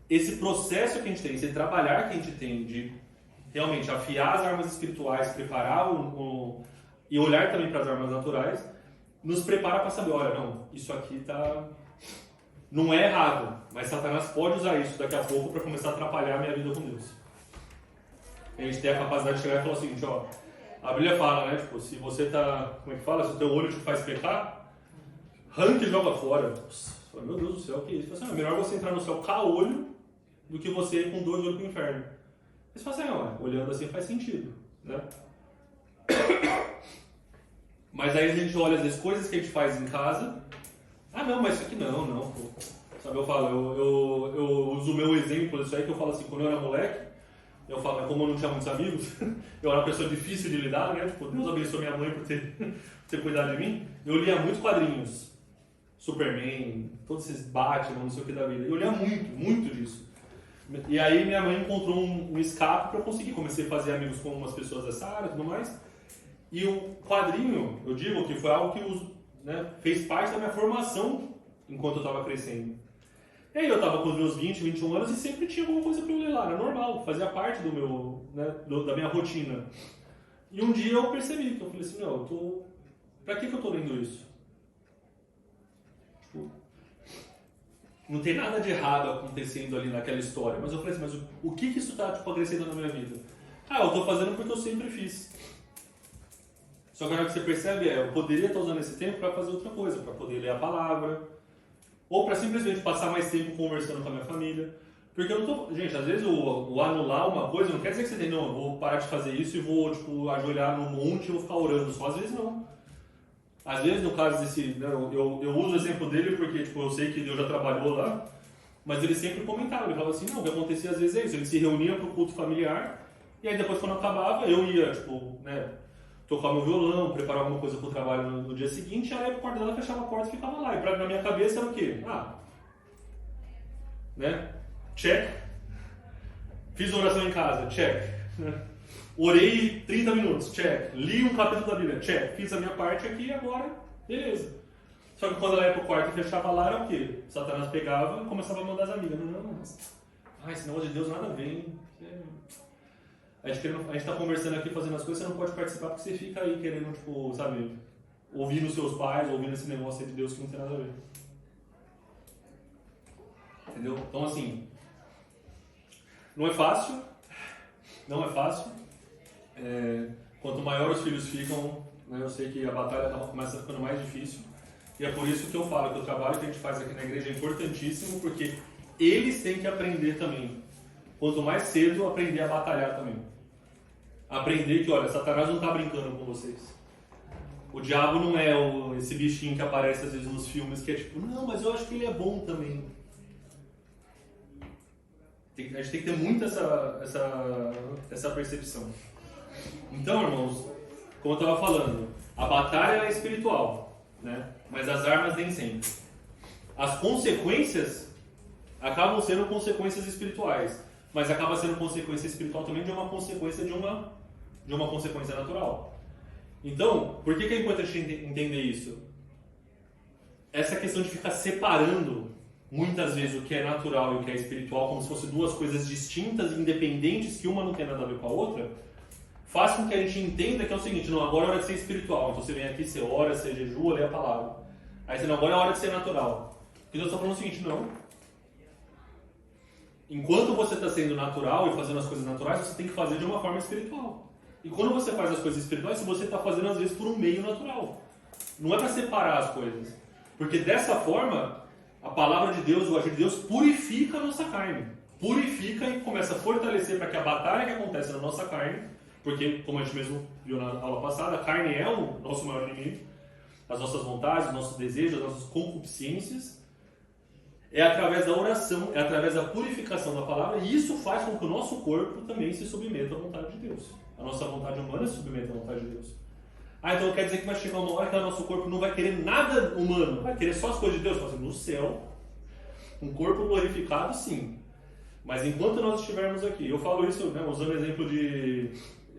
esse processo que a gente tem, esse trabalhar que a gente tem de realmente afiar as armas espirituais, preparar e olhar também para as armas naturais, nos prepara para saber, olha, não, isso aqui não é errado, mas Satanás pode usar isso daqui a pouco para começar a atrapalhar a minha vida com Deus. A gente tem a capacidade de chegar e falar o seguinte, ó, a Bíblia fala, né, tipo, se você tá, como é que fala, se o teu olho te faz pecar, arranca e joga fora. Nossa, meu Deus do céu, o que é isso? É melhor você entrar no céu caolho do que você ir com 2 olhos pro inferno. Você fala assim, não, olhando assim faz sentido, né? Mas aí a gente olha às vezes coisas que a gente faz em casa. Ah não, mas isso aqui não, pô. Sabe, eu falo, eu uso o meu exemplo disso aí, que eu falo assim, quando eu era moleque, eu falo, como eu não tinha muitos amigos, eu era uma pessoa difícil de lidar, né? Tipo, Deus abençoe minha mãe por ter cuidado de mim. Eu lia muitos quadrinhos. Superman, todos esses Batman, não sei o que da vida. Eu lia muito disso. E aí minha mãe encontrou um escape para eu conseguir. Comecei a fazer amigos com umas pessoas dessa área e tudo mais. E o quadrinho, eu digo que foi algo que fez parte da minha formação enquanto eu estava crescendo. E aí eu estava com os meus 20, 21 anos e sempre tinha alguma coisa para eu ler lá. Era normal, fazia parte do meu, da minha rotina. E um dia eu percebi, que eu falei assim, não, pra que eu estou lendo isso? Tipo, não tem nada de errado acontecendo ali naquela história. Mas eu falei assim, mas o que isso está acrescentando na minha vida? Ah, eu estou fazendo porque eu sempre fiz. Só que agora que você percebe eu poderia estar usando esse tempo para fazer outra coisa, para poder ler a palavra, ou para simplesmente passar mais tempo conversando com a minha família. Porque eu não tô... Gente, às vezes o anular uma coisa não quer dizer que você tem, não, eu vou parar de fazer isso e vou, tipo, ajoelhar no monte e vou ficar orando só. Às vezes não. Às vezes, no caso desse... eu uso o exemplo dele porque, tipo, eu sei que Deus já trabalhou lá, mas ele sempre comentava, ele falava assim, não, o que acontecia às vezes é isso, ele se reunia para o culto familiar, e aí depois quando acabava, eu ia, tipo, tocar meu violão, preparar alguma coisa para o trabalho no dia seguinte, ela ia pro quarto dela, fechava a porta e ficava lá. E na minha cabeça era o quê? Check. Fiz oração em casa, check. Orei 30 minutos, check. Li um capítulo da Bíblia, check. Fiz a minha parte aqui e agora, beleza. Só que quando ela ia pro quarto e fechava lá, era o quê? Satanás pegava e começava a mandar as amigas. Não. Esse negócio de Deus nada vem. A gente está conversando aqui, fazendo as coisas, você não pode participar porque você fica aí querendo, tipo, sabe, ouvindo seus pais, ouvindo esse negócio aí de Deus que não tem nada a ver. Entendeu? Então, assim, não é fácil. Quanto maior os filhos ficam, né? Eu sei que a batalha começa ficando mais difícil. E é por isso que eu falo que o trabalho que a gente faz aqui na igreja é importantíssimo, porque eles têm que aprender também. Quanto mais cedo, aprender a batalhar também. Aprender que, olha, Satanás não está brincando com vocês. O diabo não é esse bichinho que aparece às vezes nos filmes, que é tipo, não, mas eu acho que ele é bom também. A gente tem que ter muito essa percepção. Então, irmãos, como eu estava falando, a batalha é espiritual, né? Mas as armas nem sempre. As consequências acabam sendo consequências espirituais, mas acaba sendo consequência espiritual também de uma consequência de uma consequência natural. Então, por que é importante entender isso? Essa questão de ficar separando muitas vezes o que é natural e o que é espiritual, como se fossem duas coisas distintas, independentes, que uma não tem nada a ver com a outra, faz com que a gente entenda que é o seguinte, não, agora é hora de ser espiritual. Então você vem aqui, você ora, você jejua, lê a palavra. Aí você não, agora é hora de ser natural. Porque Deus está falando o seguinte, não. Enquanto você está sendo natural e fazendo as coisas naturais, você tem que fazer de uma forma espiritual. E quando você faz as coisas espirituais, você está fazendo às vezes por um meio natural. Não é para separar as coisas. Porque dessa forma, a palavra de Deus, o agir de Deus, purifica a nossa carne. Purifica e começa a fortalecer para que a batalha que acontece na nossa carne, porque, como a gente mesmo viu na aula passada, a carne é o nosso maior inimigo, as nossas vontades, os nossos desejos, as nossas concupiscências, é através da oração, é através da purificação da palavra, e isso faz com que o nosso corpo também se submeta à vontade de Deus. A nossa vontade humana se submeta à vontade de Deus. Ah, então quer dizer que vai chegar uma hora que o nosso corpo não vai querer nada humano, vai querer só as coisas de Deus? Assim, no céu, um corpo glorificado, sim. Mas enquanto nós estivermos aqui, eu falo isso, né, usando o exemplo de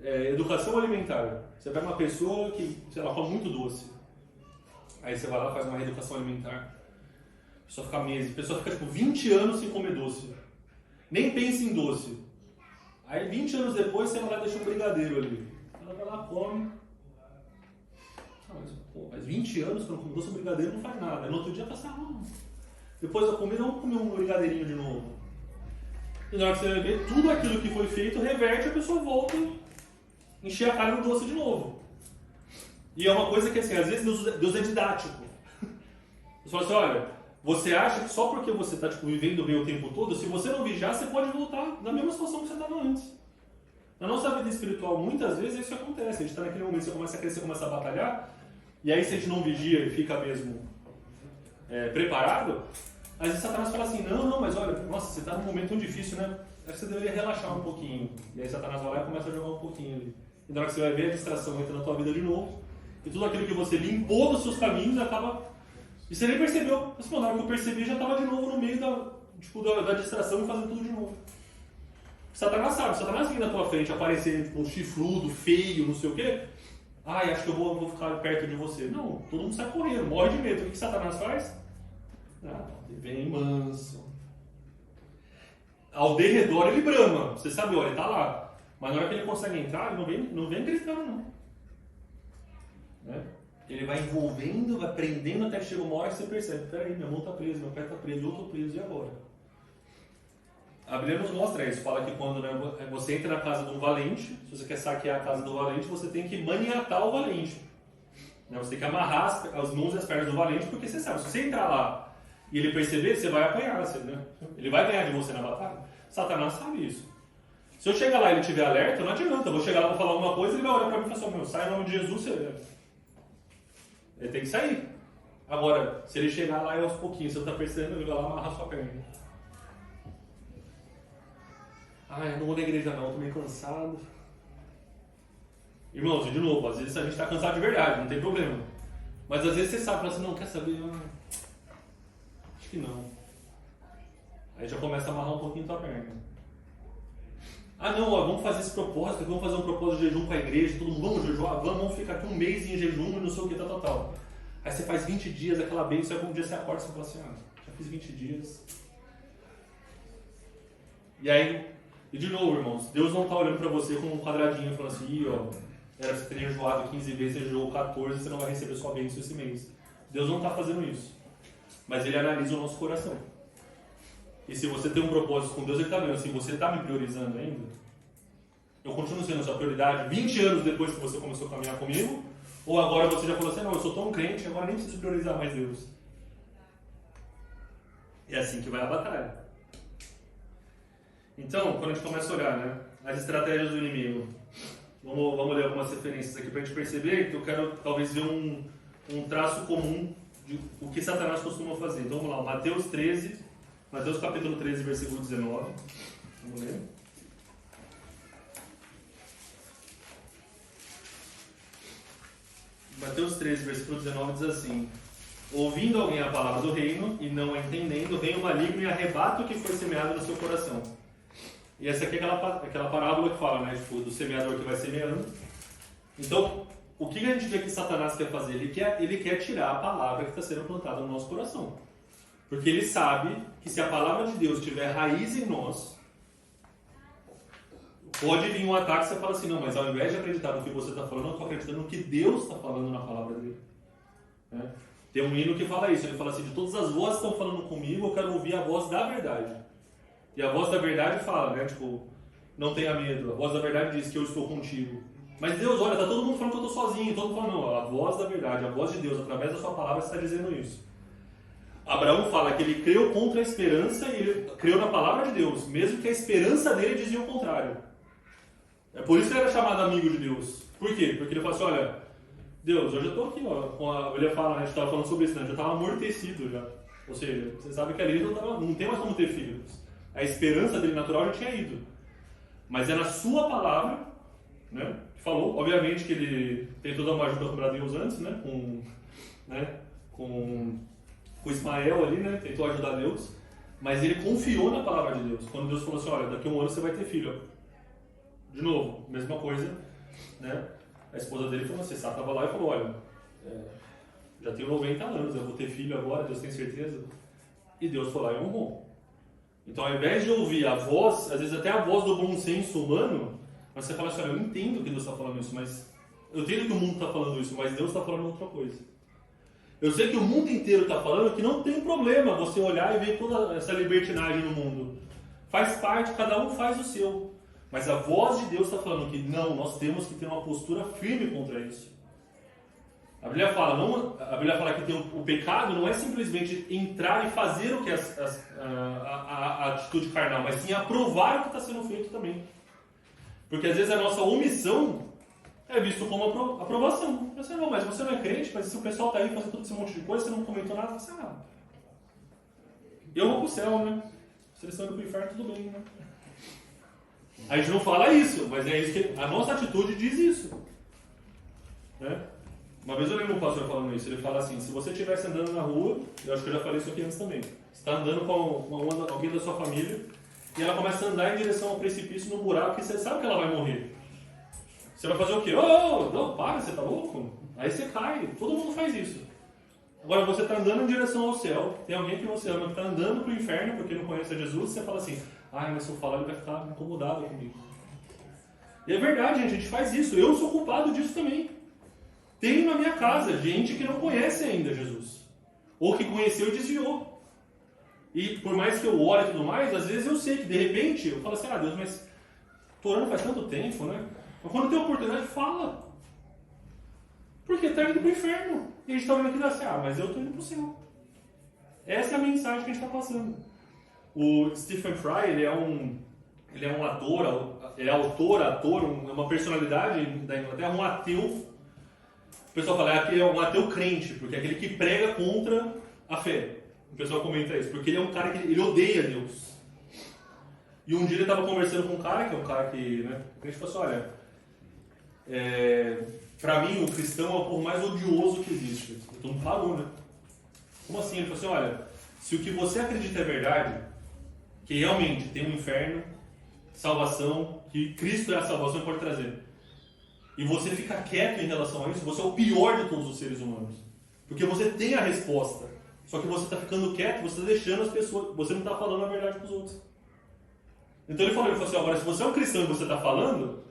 educação alimentar. Você pega uma pessoa que, sei lá, come muito doce. Aí você vai lá e faz uma reeducação alimentar. A pessoa fica meses, a pessoa fica tipo 20 anos sem comer doce. Nem pensa em doce. Aí 20 anos depois você vai lá e deixa um brigadeiro ali. Ela vai lá, come. Mas 20 anos que eu não como doce, um brigadeiro não faz nada. Aí no outro dia passa, depois da comida, vamos comer um brigadeirinho de novo. E na hora que você vai ver, tudo aquilo que foi feito reverte, a pessoa volta a encher a cara no doce de novo. E é uma coisa que, assim, às vezes Deus é didático. Você fala assim, olha, você acha que só porque você está vivendo bem o tempo todo, se você não vigiar, você pode voltar na mesma situação que você estava antes. Na nossa vida espiritual, muitas vezes isso acontece. A gente está naquele momento, você começa a crescer, começa a batalhar, e aí se a gente não vigia e fica mesmo preparado, às vezes Satanás fala assim, não, mas olha, nossa, você está num momento tão difícil, né? Acho que você deveria relaxar um pouquinho. E aí Satanás vai lá e começa a jogar um pouquinho ali. E na hora que você vai ver, a distração entra na tua vida de novo, e tudo aquilo que você limpou dos seus caminhos acaba... E você nem percebeu. Mas, na hora que eu percebi, já estava de novo no meio da distração e fazendo tudo de novo. Satanás sabe, Satanás vem na tua frente aparecer chifrudo, feio, não sei o quê. Ai, acho que eu vou ficar perto de você. Não, todo mundo sai correndo, morre de medo. O que Satanás faz? Ele vem manso. Ao derredor ele brama. Você sabe, olha, ele tá lá. Mas na hora que ele consegue entrar, ele não vem gritando, não. Né? Ele vai envolvendo, vai prendendo até que chega uma hora que você percebe, peraí, minha mão está presa, meu pé está preso, eu estou preso, e agora? A Bíblia nos mostra isso, fala que quando você entra na casa de um valente, se você quer saquear a casa do valente, você tem que maniatar o valente. Você tem que amarrar as mãos e as pernas do valente, porque você sabe, se você entrar lá e ele perceber, você vai apanhar, né? Ele vai ganhar de você na batalha. Satanás sabe isso. Se eu chegar lá e ele estiver alerta, não adianta, eu vou chegar lá e falar alguma coisa, ele vai olhar para mim e falar assim, sai em nome de Jesus, ele tem que sair. Agora, se ele chegar lá e aos pouquinhos, você está percebendo, ele vai lá amarrar sua perna. Eu não vou na igreja não, estou meio cansado. Irmãos, e de novo, às vezes a gente está cansado de verdade, não tem problema. Mas às vezes você sabe, fala assim, não, quer saber? Acho que não. Aí já começa a amarrar um pouquinho tua perna. Não, vamos fazer esse propósito, vamos fazer um propósito de jejum com a igreja, todo mundo, vamos jejuar, vamos ficar aqui um mês em jejum e não sei o que, tal. Aí você faz 20 dias, aquela bênção, aí um dia você acorda e você fala assim, já fiz 20 dias. E aí, e de novo, irmãos, Deus não está olhando para você com um quadradinho, falando assim, era pra você ter jejuado 15 vezes, você jejuou 14, você não vai receber sua bênção esse mês. Deus não está fazendo isso. Mas Ele analisa o nosso coração. E se você tem um propósito com Deus, Ele está vendo, se você está me priorizando ainda, eu continuo sendo a sua prioridade 20 anos depois que você começou a caminhar comigo, Ou agora você já falou assim, não, eu sou tão crente, agora nem preciso priorizar mais Deus. É assim que vai a batalha. Então, quando a gente começa a olhar, né, as estratégias do inimigo, vamos ler algumas referências aqui para a gente perceber que eu quero talvez ver um traço comum de o que Satanás costuma fazer. Então vamos lá, Mateus capítulo 13, versículo 19. Vamos ler. Mateus 13, versículo 19 diz assim: ouvindo alguém a palavra do reino e não a entendendo, vem o maligno e arrebata o que foi semeado no seu coração. E essa aqui é aquela parábola que fala, né, tipo, do semeador que vai semeando. Então, o que a gente vê que Satanás quer fazer? Ele quer tirar a palavra que está sendo plantada no nosso coração. Porque ele sabe que se a palavra de Deus tiver raiz em nós, pode vir um ataque e você fala assim, não, mas ao invés de acreditar no que você está falando, eu estou acreditando no que Deus está falando na palavra dele. Né? Tem um hino que fala isso, ele fala assim, de todas as vozes que estão falando comigo, eu quero ouvir a voz da verdade. E a voz da verdade fala, né, tipo, não tenha medo, a voz da verdade diz que eu estou contigo. Mas Deus, olha, está todo mundo falando que eu estou sozinho, todo mundo falando, não, a voz da verdade, a voz de Deus, através da sua palavra, está dizendo isso. Abraão fala que ele creu contra a esperança e ele creu na palavra de Deus, mesmo que a esperança dele dizia o contrário. É por isso que ele era chamado amigo de Deus. Por quê? Porque ele fala assim, olha, Deus, eu já estou aqui, ó, ele fala, a gente estava falando sobre isso, né? Eu já estava amortecido já. Ou seja, você sabe que ali não tem mais como ter filhos. A esperança dele natural já tinha ido. Mas é na sua palavra, né, que falou. Obviamente que ele tentou dar uma ajuda para Deus antes, né, com Ismael ali, né, tentou ajudar Deus. Mas ele confiou na palavra de Deus. Quando Deus falou assim, olha, daqui a um ano você vai ter filho. De novo, mesma coisa, né? A esposa dele falou assim, Sara estava lá e falou, olha, já tenho 90 anos, eu vou ter filho agora, Deus tem certeza? E Deus foi lá e honrou. Então, ao invés de ouvir a voz, às vezes até a voz do bom senso humano, mas você fala assim, olha, eu entendo que Deus está falando isso, mas eu entendo que o mundo está falando isso, mas Deus está falando outra coisa. Eu sei que o mundo inteiro está falando que não tem problema você olhar e ver toda essa libertinagem no mundo. Faz parte, cada um faz o seu. Mas a voz de Deus está falando que não, nós temos que ter uma postura firme contra isso. A Bíblia fala que o pecado não é simplesmente entrar e fazer o que a atitude carnal, mas sim aprovar o que está sendo feito também. Porque às vezes a nossa omissão é visto como aprovação. Você não, mas você não é crente, mas se o pessoal está aí fazendo todo esse monte de coisa, você não comentou nada, você eu vou para o céu, né? Se eles estão indo para o inferno, tudo bem, né? A gente não fala isso, mas é isso que a nossa atitude diz isso. Né? Uma vez eu lembro um pastor falando isso, ele fala assim, se você estivesse andando na rua, eu acho que eu já falei isso aqui antes também, você está andando com alguém da sua família e ela começa a andar em direção ao precipício no buraco e você sabe que ela vai morrer. Você vai fazer o quê? Não, para, você tá louco? Aí você cai, todo mundo faz isso. Agora você está andando em direção ao céu, tem alguém que você ama que está andando para o inferno porque não conhece a Jesus, você fala assim, mas se eu falar ele vai ficar incomodado comigo. E é verdade, gente, a gente faz isso, eu sou culpado disso também. Tem na minha casa gente que não conhece ainda Jesus, ou que conheceu e desviou. E por mais que eu ore e tudo mais, às vezes eu sei que de repente eu falo assim, Deus, mas tô orando faz tanto tempo, né? Mas quando tem oportunidade, fala. Porque tá indo pro inferno. E a gente tá olhando aqui e assim, mas eu tô indo pro céu. Essa é a mensagem que a gente está passando. O Stephen Fry, ele é um ator, uma personalidade da Inglaterra, um ateu. O pessoal fala que é um ateu crente, porque é aquele que prega contra a fé. O pessoal comenta isso, porque ele é um cara que ele odeia Deus. E um dia ele estava conversando com um cara, que é um cara que, né, a gente falou assim, olha, pra mim o cristão é o povo mais odioso que existe. Todo mundo parou, né? Como assim? Ele falou assim, olha, se o que você acredita é verdade, que realmente tem um inferno, salvação, que Cristo é a salvação que pode trazer, e você fica quieto em relação a isso, você é o pior de todos os seres humanos. Porque você tem a resposta, só que você está ficando quieto, você está deixando as pessoas, você não está falando a verdade para os outros. Então ele falou assim, agora se você é um cristão e você está falando,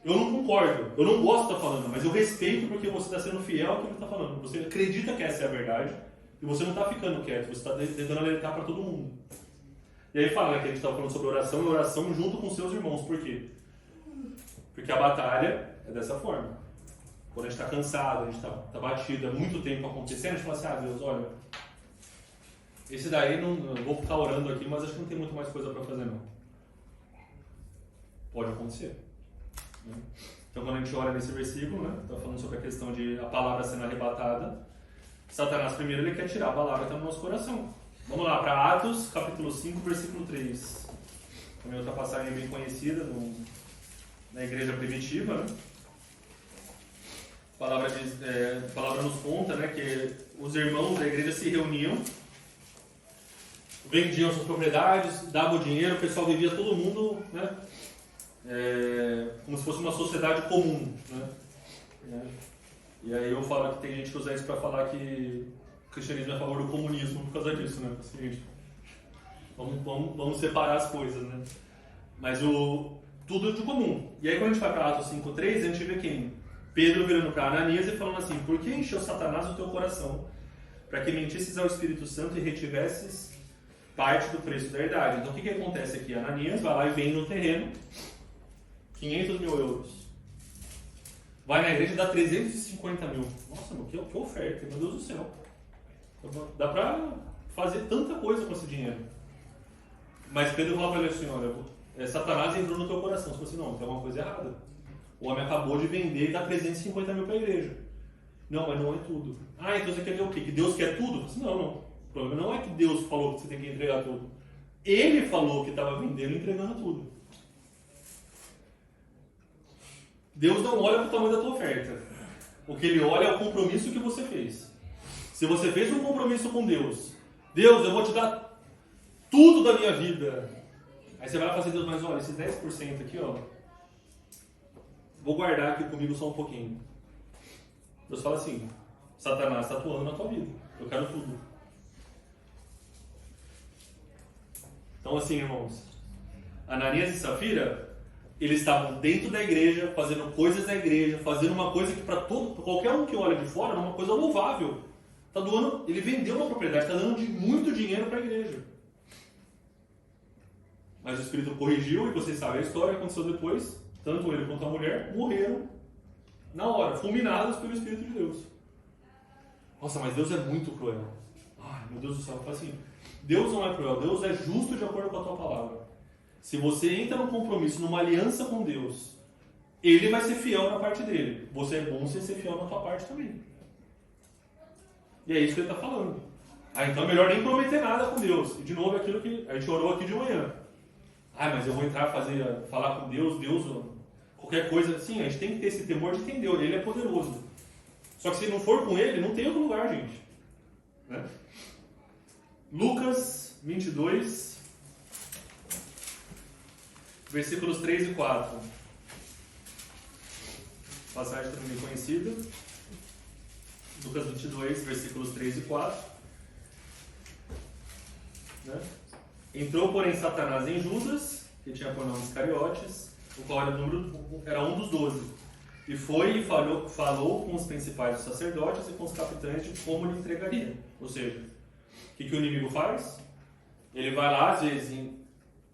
eu não concordo, eu não gosto de estar falando, mas eu respeito porque você está sendo fiel ao que ele está falando. Você acredita que essa é a verdade, e você não está ficando quieto, você está tentando alertar para todo mundo. E aí fala, que a gente estava falando sobre oração, e oração junto com seus irmãos. Por quê? Porque a batalha é dessa forma. Quando a gente está cansado, a gente está batido, é muito tempo acontecendo, a gente fala assim, Deus, olha, esse daí não, eu vou ficar orando aqui, mas acho que não tem muito mais coisa para fazer não. Pode acontecer. Né? Então quando a gente olha nesse versículo, né, está falando sobre a questão de a palavra sendo arrebatada, Satanás primeiro ele quer tirar a palavra que está no nosso coração. Vamos lá, para Atos, capítulo 5, versículo 3. Também outra passagem bem conhecida na igreja primitiva, né? A palavra nos conta, né, que os irmãos da igreja se reuniam, vendiam suas propriedades, davam dinheiro, o pessoal vivia todo mundo, né, como se fosse uma sociedade comum. Né? E aí eu falo que tem gente que usa isso para falar que o cristianismo é a favor do comunismo por causa disso, né? Assim, vamos separar as coisas, né? Mas tudo é de comum. E aí quando a gente vai para Atos 5:3, a gente vê quem? Pedro virando para Ananias e falando assim, por que encheu Satanás o teu coração para que mentisses ao Espírito Santo e retivesses parte do preço da herdade? Então o que acontece aqui? Ananias vai lá e vende no terreno 500 mil euros. Vai na igreja e dá 350 mil. Nossa, meu, que oferta, meu Deus do céu. Dá para fazer tanta coisa com esse dinheiro. Mas Pedro fala para ele assim, olha, Satanás entrou no teu coração. Você fala assim, não, tem alguma coisa errada. O homem acabou de vender e dá 350 mil para a igreja. Não, mas não é tudo. Então você quer dizer o quê? Que Deus quer tudo? Assim, não. O problema não é que Deus falou que você tem que entregar tudo. Ele falou que estava vendendo e entregando tudo. Deus não olha para o tamanho da tua oferta. O que ele olha é o compromisso que você fez. Se você fez um compromisso com Deus, Deus, eu vou te dar tudo da minha vida. Aí você vai lá fazer, Deus, mas olha, esse 10% aqui, vou guardar aqui comigo só um pouquinho. Deus fala assim, Satanás está atuando na tua vida. Eu quero tudo. Então assim, irmãos, Ananias e Safira, eles estavam dentro da igreja, fazendo coisas da igreja, fazendo uma coisa que para qualquer um que olha de fora é uma coisa louvável. Ele vendeu uma propriedade, está dando muito dinheiro para a igreja. Mas o Espírito corrigiu, e vocês sabem a história, aconteceu depois, tanto ele quanto a mulher morreram na hora, fulminados pelo Espírito de Deus. Nossa, mas Deus é muito cruel. Ai, meu Deus do céu, eu falo assim, Deus não é cruel, Deus é justo de acordo com a tua palavra. Se você entra num compromisso, numa aliança com Deus, Ele vai ser fiel na parte dele. Você é bom você ser fiel na tua parte também. E é isso que ele está falando. Então é melhor nem prometer nada com Deus. E de novo é aquilo que a gente orou aqui de manhã. Mas eu vou entrar, falar com Deus, qualquer coisa. Sim, a gente tem que ter esse temor de entender. Ele é poderoso. Só que se não for com Ele, não tem outro lugar, gente. Né? Lucas 22... versículos 3 e 4. Passagem também conhecida. Lucas 22, versículos 3 e 4. Né? Entrou, porém, Satanás em Judas, que tinha por nome Iscariotes, o qual era um dos 12. E foi e falou com os principais dos sacerdotes e com os capitães de como lhe entregaria. Ou seja, o que o inimigo faz? Ele vai lá, às vezes,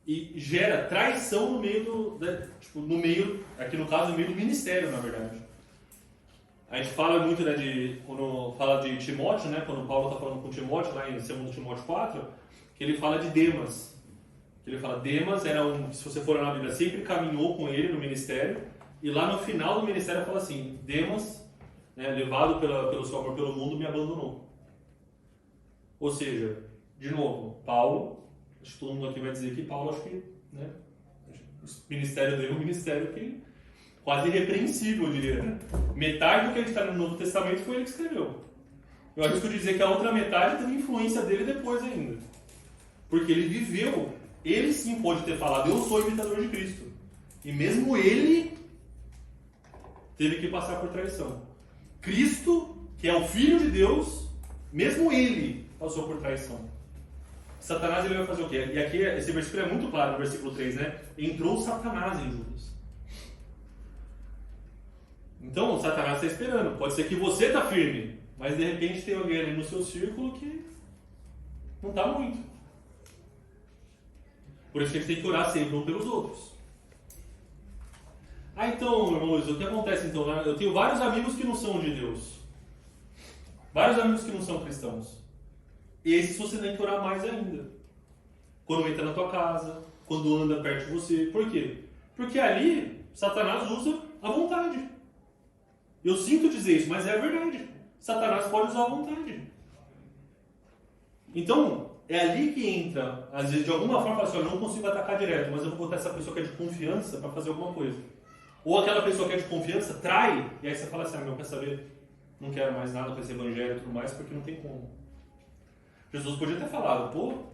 e gera traição no meio aqui no caso, no meio do ministério, na verdade. A gente fala muito, né, quando fala de Timóteo, né, quando Paulo está falando com Timóteo, lá em 2 Timóteo 4, que ele fala de Demas. Que ele fala, Demas era se você for na Bíblia, sempre caminhou com ele no ministério, e lá no final do ministério fala assim, Demas, né, levado pelo seu amor pelo mundo, me abandonou. Ou seja, de novo, Paulo, acho que todo mundo aqui vai dizer que Paulo, acho que, né, o ministério dele é um ministério que quase irrepreensível, eu diria. Né? Metade do que ele está no Novo Testamento foi ele que escreveu. Eu arrisco dizer que a outra metade teve influência dele depois ainda. Porque ele viveu, ele sim pode ter falado, eu sou imitador de Cristo. E mesmo ele teve que passar por traição. Cristo, que é o Filho de Deus, mesmo ele passou por traição. Satanás ele vai fazer o quê? E aqui esse versículo é muito claro no versículo 3, né? Entrou Satanás em Judas. Então, Satanás está esperando. Pode ser que você está firme, mas de repente tem alguém ali no seu círculo que não está muito. Por isso que a gente tem que orar sempre um pelos outros. Ah, então, irmãos, o que acontece então? Né? Eu tenho vários amigos que não são de Deus. Vários amigos que não são cristãos. E esses você tem que orar mais ainda. Quando entra na tua casa, quando anda perto de você. Por quê? Porque ali, Satanás usa a vontade. Eu sinto dizer isso, mas é a verdade. Satanás pode usar a vontade. Então, é ali que entra, às vezes, de alguma forma, fala assim, eu não consigo atacar direto, mas eu vou botar essa pessoa que é de confiança para fazer alguma coisa. Ou aquela pessoa que é de confiança trai, e aí você fala assim, meu, quer saber? Não quero mais nada com esse evangelho e tudo mais, porque não tem como. Jesus podia ter falado, pô,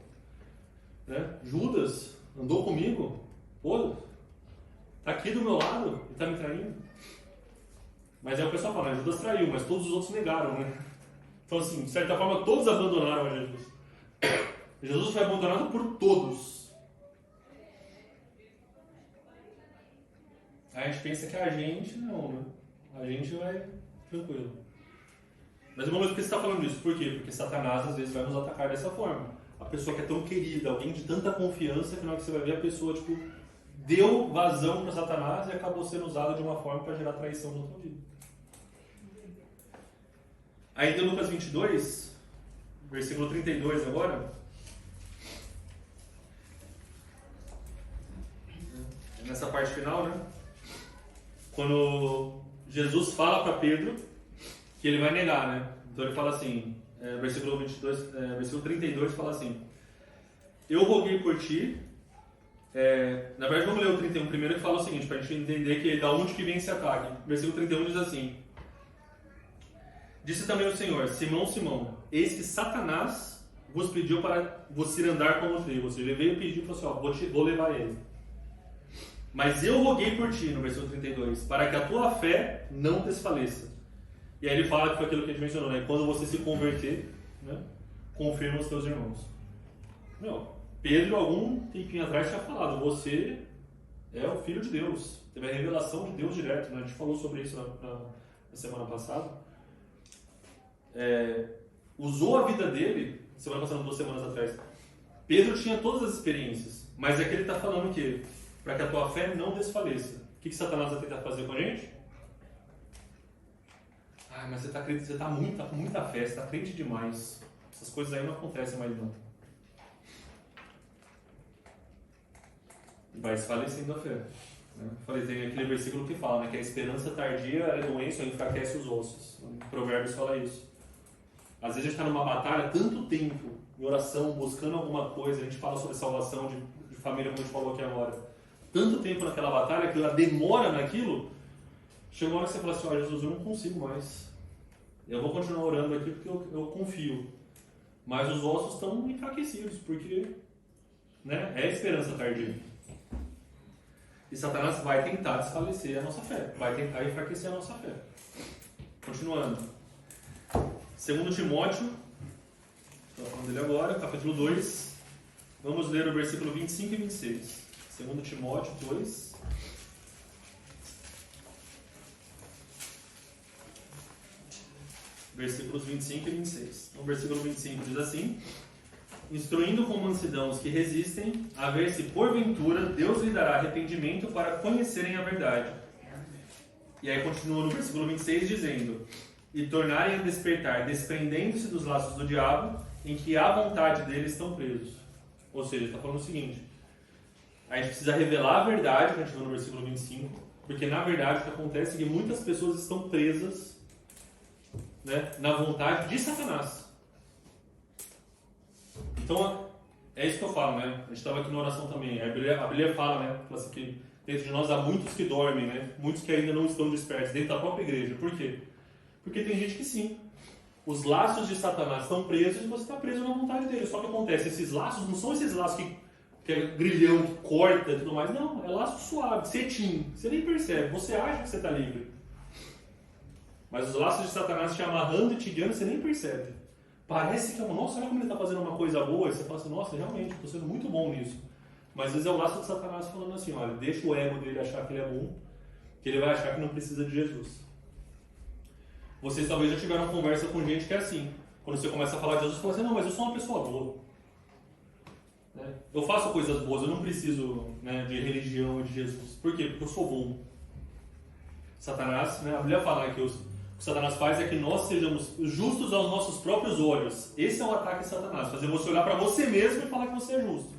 né, Judas andou comigo, pô, tá aqui do meu lado e tá me traindo. Mas aí o pessoal fala, Judas traiu, mas todos os outros negaram, né? Então assim, de certa forma, todos abandonaram a Jesus. Jesus foi abandonado por todos. Aí a gente pensa que a gente não, né? A gente vai tranquilo. Mas irmão, por que você está falando disso? Por quê? Porque Satanás às vezes vai nos atacar dessa forma. A pessoa que é tão querida, alguém de tanta confiança, que na hora que você vai ver a pessoa, tipo, deu vazão para Satanás e acabou sendo usada de uma forma para gerar traição na sua vida. Aí em Lucas 22, versículo 32 agora. Nessa parte final, né? Quando Jesus fala para Pedro que ele vai negar, né? Então ele fala assim, versículo 22, versículo 32 fala assim: eu roguei por ti. Na verdade, vamos ler o 31 primeiro, que fala o seguinte, para a gente entender que da onde que vem esse ataque. Versículo 31 diz assim: disse também o Senhor, Simão, Simão, eis que Satanás vos pediu para vos ir andar como trigo. Ou seja, ele veio pedir e falou assim, vou levar ele. Mas eu roguei por ti, no versículo 32, para que a tua fé não desfaleça. E aí ele fala que foi aquilo que a gente mencionou, né? Quando você se converter, né? Confirma os teus irmãos. Meu, Pedro, algum tempinho atrás, tinha falado, você é o Filho de Deus. Teve a revelação de Deus direto, né? A gente falou sobre isso na semana passada. Usou a vida dele, semana passada, 2 semanas atrás. Pedro tinha todas as experiências, mas aqui ele está falando que para que a tua fé não desfaleça. O que Satanás vai tentar fazer com a gente? Ah, mas você está com muita fé, você está crente demais. Essas coisas aí não acontecem mais não. Vai desfalecendo a fé. Né? Falei, tem aquele versículo que fala, né, que a esperança tardia é doença ou enfraquece os ossos. O Provérbios fala isso. Às vezes a gente está numa batalha tanto tempo, em oração, buscando alguma coisa, a gente fala sobre salvação de família, como a gente falou aqui agora. Tanto tempo naquela batalha, que ela demora naquilo, chegou uma hora que você fala assim, Jesus, eu não consigo mais. Eu vou continuar orando aqui porque eu confio. Mas os ossos estão enfraquecidos, porque, né, é a esperança tardia. E Satanás vai tentar desfalecer a nossa fé, vai tentar enfraquecer a nossa fé. Continuando. 2 Timóteo, estou falando dele agora, capítulo 2, vamos ler o versículo 25 e 26. 2 Timóteo 2. Versículos 25 e 26. O versículo 25 diz assim: instruindo com mansidão os que resistem, a ver se porventura Deus lhe dará arrependimento para conhecerem a verdade. E aí continua no versículo 26 dizendo: e tornarem a despertar, desprendendo-se dos laços do diabo, em que à vontade dele estão presos. Ou seja, está falando o seguinte: a gente precisa revelar a verdade, que a gente viu no versículo 25, porque na verdade o que acontece é que muitas pessoas estão presas, né, na vontade de Satanás. Então, é isso que eu falo, né? A gente estava aqui na oração também. A Bíblia fala, né? Fala assim, que dentro de nós há muitos que dormem, né? Muitos que ainda não estão despertos, dentro da própria igreja. Por quê? Porque tem gente que sim. Os laços de Satanás estão presos e você está preso na vontade dele. Só que acontece, esses laços não são esses laços que é grilhão, que corta e tudo mais. Não, é laço suave, cetim. Você nem percebe, você acha que você está livre. Mas os laços de Satanás te amarrando e te guiando, você nem percebe. Parece que, nossa, olha como ele está fazendo uma coisa boa. E você fala assim, nossa, realmente, estou sendo muito bom nisso. Mas às vezes é o laço de Satanás falando assim, olha, deixa o ego dele achar que ele é bom, que ele vai achar que não precisa de Jesus. Vocês talvez já tiveram uma conversa com gente que é assim. Quando você começa a falar de Jesus, você fala assim, não, mas eu sou uma pessoa boa. Né? Eu faço coisas boas, eu não preciso, né, de religião e de Jesus. Por quê? Porque eu sou bom. Satanás, né? A Bíblia fala que o que Satanás faz é que nós sejamos justos aos nossos próprios olhos. Esse é o ataque de Satanás, fazer você olhar para você mesmo e falar que você é justo.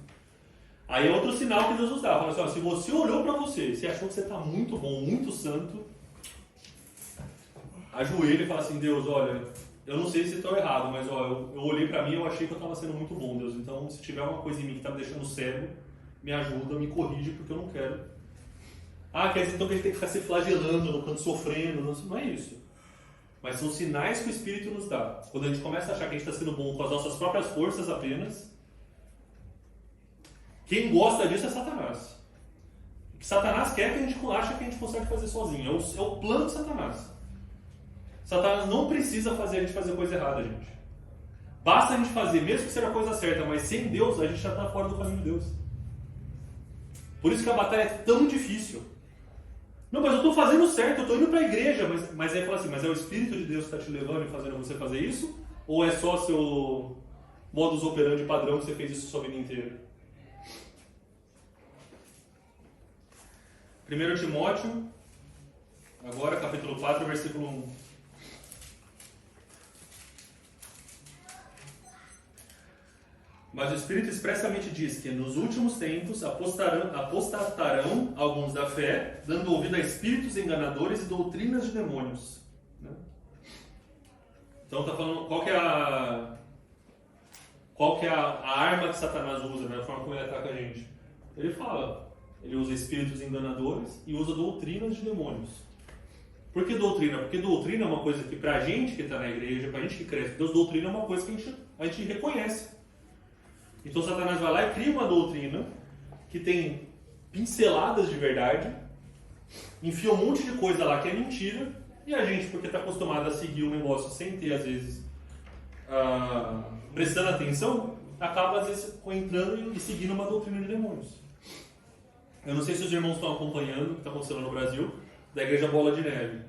Aí é outro sinal que Deus nos dá. Fala assim, ó, se você olhou para você, você achou que você está muito bom, muito santo, ajoelha e fala assim, Deus, olha, eu não sei se estou errado, mas ó, eu olhei para mim e eu achei que eu estava sendo muito bom, Deus. Então, se tiver uma coisa em mim que está me deixando cego, me ajuda, me corrige, porque eu não quero. Ah, quer dizer então que a gente tem que ficar se flagelando no canto, sofrendo. Não é isso. Mas são sinais que o Espírito nos dá. Quando a gente começa a achar que a gente está sendo bom com as nossas próprias forças apenas, quem gosta disso é Satanás. O que Satanás quer é que a gente acha que a gente consegue fazer sozinho. É o plano de Satanás. Satanás não precisa fazer a gente fazer coisa errada, gente. Basta a gente fazer, mesmo que seja a coisa certa, mas sem Deus, a gente já está fora do caminho de Deus. Por isso que a batalha é tão difícil. Não, mas eu estou fazendo certo, eu estou indo para a igreja, mas aí fala assim, mas é o Espírito de Deus que está te levando e fazendo você fazer isso? Ou é só seu modus operandi padrão que você fez isso sua vida inteira? 1 Timóteo, agora capítulo 4, versículo 1. Mas o Espírito expressamente diz que nos últimos tempos apostatarão alguns da fé, dando ouvido a espíritos enganadores e doutrinas de demônios. Né? Então está falando qual que é a arma que Satanás usa, né? A forma como ele ataca a gente. Ele fala, ele usa espíritos enganadores e usa doutrinas de demônios. Por que doutrina? Porque doutrina é uma coisa que pra gente que está na igreja, pra gente que cresce, Deus, doutrina é uma coisa que a gente reconhece. Então Satanás vai lá e cria uma doutrina que tem pinceladas de verdade, enfia um monte de coisa lá que é mentira, e a gente, porque está acostumado a seguir o negócio sem ter, às vezes, prestando atenção, acaba, às vezes, entrando e seguindo uma doutrina de demônios. Eu não sei se os irmãos estão acompanhando o que está acontecendo no Brasil, da Igreja Bola de Neve.